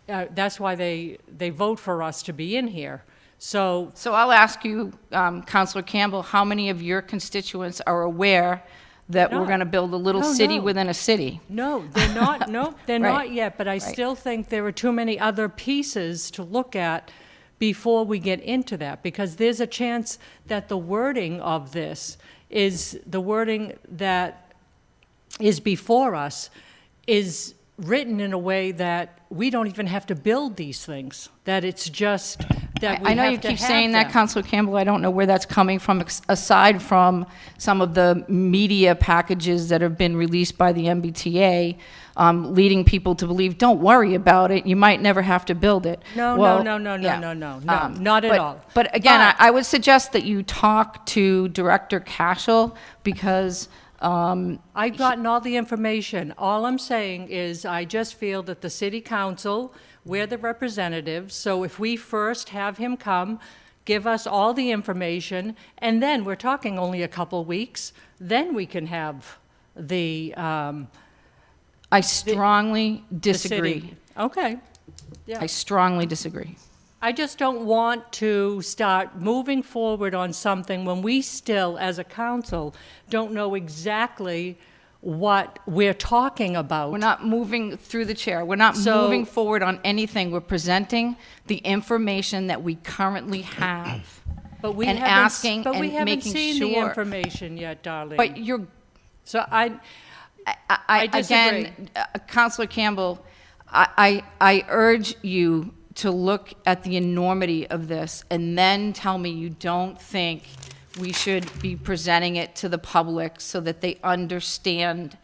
that's why they vote for us to be in here. So So I'll ask you, Counselor Campbell, how many of your constituents are aware that we're Not. going to build a little No, city no. within a city? no, they're not, no, they're Right. not yet, but I Right. still think there are too many other pieces to look at before we get into that, because there's a chance that the wording of this is, the wording that is before us is written in a way that we don't even have to build these things, that it's just that we I know have you to keep have saying that, them. Counselor Campbell. I don't know where that's coming from, aside from some of the media packages that have been released by the MBTA, leading people to believe, don't worry about it, you might never have to build it. No, Well, no, yeah. not at all. But again, But- I would suggest that you talk to Director Cashel, because I've gotten all the information. All I'm saying is I just feel that the city council, we're the representatives, so if we first have him come, give us all the information, and then, we're talking only a couple weeks, then we can have the I strongly the disagree. city. Okay. Yeah. I strongly disagree. I just don't want to start moving forward on something when we still, as a council, don't know exactly what we're talking about. We're not moving through the chair. We're not So- moving forward on anything. We're presenting the information that we currently have. But we and haven't- asking but we and haven't making seen the sure- information yet, darling. But you're, So I again, disagree. Counselor Campbell, I urge you to look at the enormity of this and then tell me you don't think we should be presenting it to the public so that they understand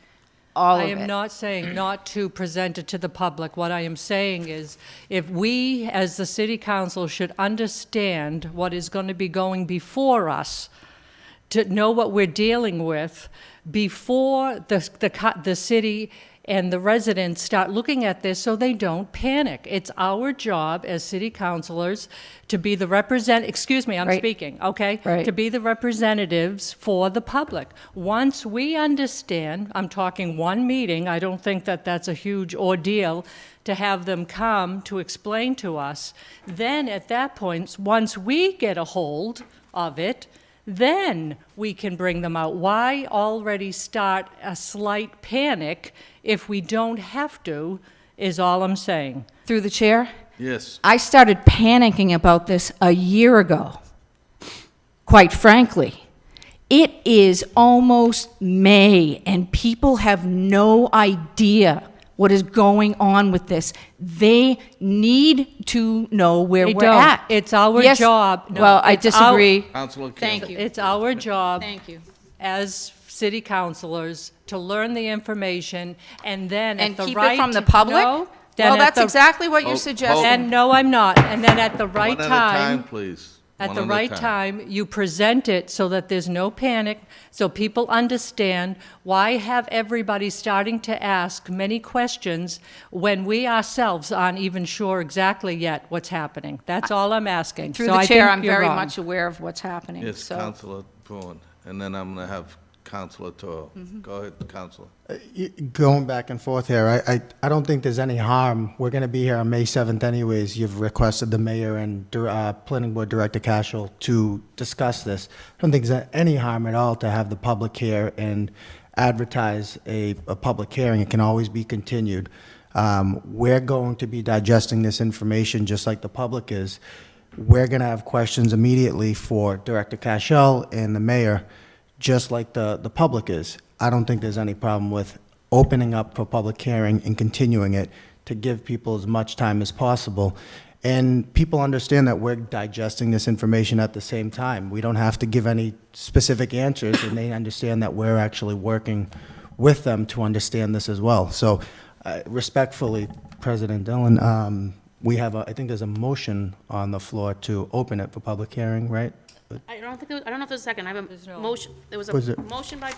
all I of am it. not saying not to present it to the public. What I am saying is, if we, as the city council, should understand what is going to be going before us, to know what we're dealing with, before the city and the residents start looking at this so they don't panic. It's our job as city councilors to be the excuse me, I'm Right. speaking, okay? Right. To be the representatives for the public. Once we understand, I'm talking one meeting, I don't think that that's a huge ordeal to have them come to explain to us, then at that point, once we get a hold of it, then we can bring them out. Why already start a slight panic if we don't have to, is all I'm saying. Through the chair? Yes. I started panicking about this a year ago, quite frankly. It is almost May, and people have no idea what is going on with this. They need to know where They we're don't. at. It's our Yes. job. No, Well, I it's our- disagree. Councilor Thank Campbell. you. It's our job Thank you. as city councilors to learn the information and then And at the keep it right... from the public? No, then Well, at that's the- exactly what you're Oh, suggesting. And no, I'm not. And then at the right One at a time, time, please. at One the at a right time, you present it so that there's no panic, so people understand. Why have everybody starting to ask many questions when we ourselves aren't even sure exactly yet what's happening? That's all I'm asking. Through So the I chair, think I'm you're very wrong. much aware of what's happening. Yes, So, Councilor Bruin, and then I'm going to have Councilor Toro. Go ahead, Councilor. Going back and forth here, I don't think there's any harm. We're going to be here on May 7th anyways. You've requested the mayor and planning board director Cashel to discuss this. I don't think there's any harm at all to have the public here and advertise a public hearing. It can always be continued. We're going to be digesting this information just like the public is. We're going to have questions immediately for Director Cashel and the mayor, just like the public is. I don't think there's any problem with opening up for public hearing and continuing it to give people as much time as possible. And people understand that we're digesting this information at the same time. We don't have to give any specific answers, and they understand that we're actually working with them to understand this as well. So respectfully, President Dillon, we have I think there's a motion on the floor to open it for public hearing, right? I don't know if there's a second. I have There's a no- motion, there was Was a it- motion by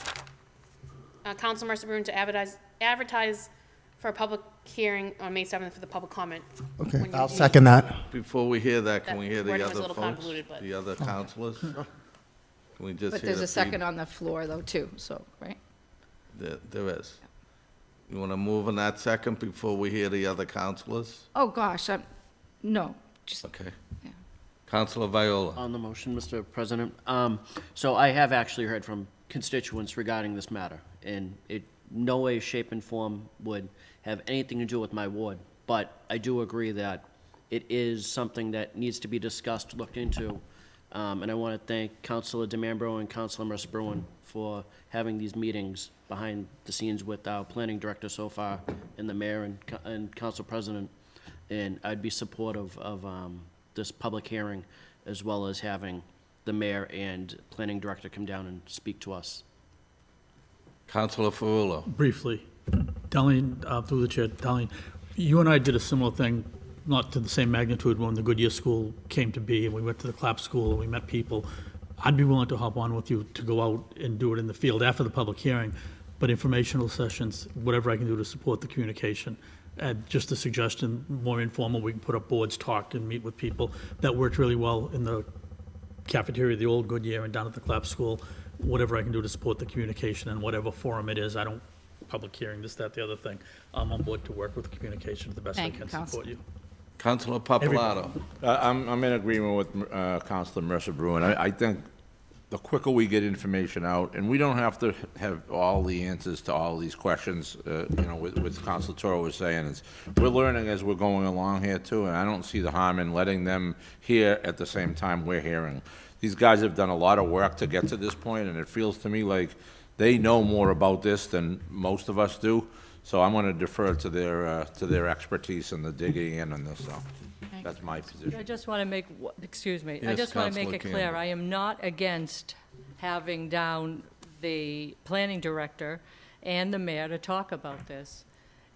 Council Mercer Bruin to advertise for a public hearing on May 7th for the public comment. Okay, When you- I'll second that. Before we hear that, can That we hear the wording was a other little folks? convoluted, but- The other councilors? Can we just but hear there's the a second feed- on the floor, though, too, so, right? There is. You want to move on that second before we hear the other councilors? Oh, gosh, no, just, Okay. Yeah. Councilor Viola. On the motion, Mr. President, so I have actually heard from constituents regarding this matter, and it no way, shape, and form would have anything to do with my ward, but I do agree that it is something that needs to be discussed, looked into, and I want to thank Councilor DeMambro and Councilor Mercer Bruin for having these meetings behind the scenes with our planning director so far, and the mayor and council president, and I'd be supportive of this public hearing, as well as having the mayor and planning director come down and speak to us. Councilor Ferrullo. Briefly, Darlene, through the chair, Darlene, you and I did a similar thing, not to the same magnitude, when the Goodyear School came to be, and we went to the Clap School, and we met people. I'd be willing to hop on with you to go out and do it in the field after the public hearing, but informational sessions, whatever I can do to support the communication. And just a suggestion, more informal, we can put up boards, talk, and meet with people. That worked really well in the cafeteria of the old Goodyear and down at the Clap School. Whatever I can do to support the communication in whatever forum it is, I don't public hearing, this, that, the other thing. I'm on board to work with communication the best I Thank you, can Counsel. support you. Councilor Papalato. I'm in agreement with Councilor Mercer-Bruin. I think the quicker we get information out, and we don't have to have all the answers to all these questions, with Councilor Toro was saying, is we're learning as we're going along here too, and I don't see the harm in letting them hear at the same time we're hearing. These guys have done a lot of work to get to this point, and it feels to me like they know more about this than most of us do. So I'm going to defer to their expertise and the digging in on this, so that's my position. I just want to make, excuse me, I Yes, just want to make Councilor it clear, Campbell. I am not against having down the planning director and the mayor to talk about this.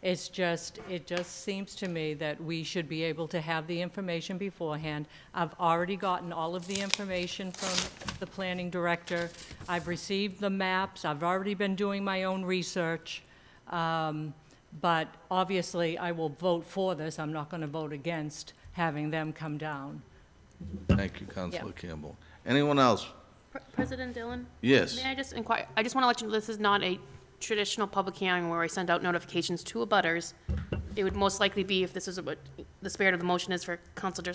It just seems to me that we should be able to have the information beforehand. I've already gotten all of the information from the planning director. I've received the maps. I've already been doing my own research. But obviously, I will vote for this. I'm not going to vote against having them come down. Thank you, Councilor Campbell. Anyone else? President Dillon? Yes. May I just inquire, I just want to let you know, this is not a traditional public hearing where I send out notifications to abutters. It would most likely be, if this is what the spirit of the motion is for Councilor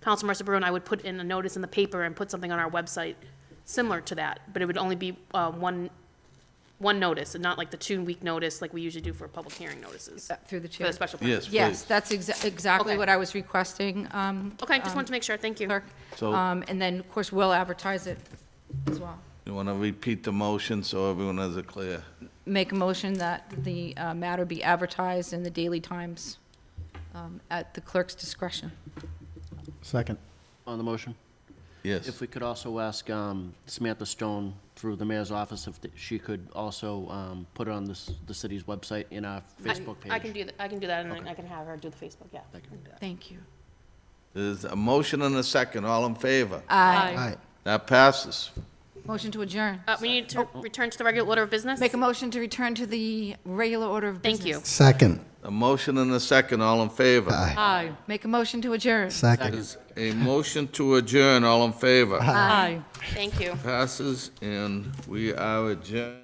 Mercer-Bruin, I would put in a notice in the paper and put something on our website similar to that, but it would only be one notice, and not like the 2-week notice like we usually do for public hearing notices, Through the for chair. the special permit. Yes, Yes, please. that's exactly Okay. what I was requesting, Okay, just wanted to make sure, thank you. clerk. So- And then, of course, we'll advertise it as well. You want to repeat the motion so everyone has it clear? Make a motion that the matter be advertised in the Daily Times at the clerk's discretion. Second. On the motion? Yes. If we could also ask Samantha Stone, through the mayor's office, if she could also put it on the city's website in our Facebook page. I can do that, and I can have her do the Facebook, yeah. I can do that. Thank you. There's a motion and a second. All in favor? Aye. That passes. Motion to adjourn. We need to return to the regular order of business? Make a motion to return to the regular order of business. Thank you. Second. A motion and a second. All in favor? Aye. Make a motion to adjourn. Second. There's a motion to adjourn. All in favor? Aye. Thank you. Passes, and we are adjourned.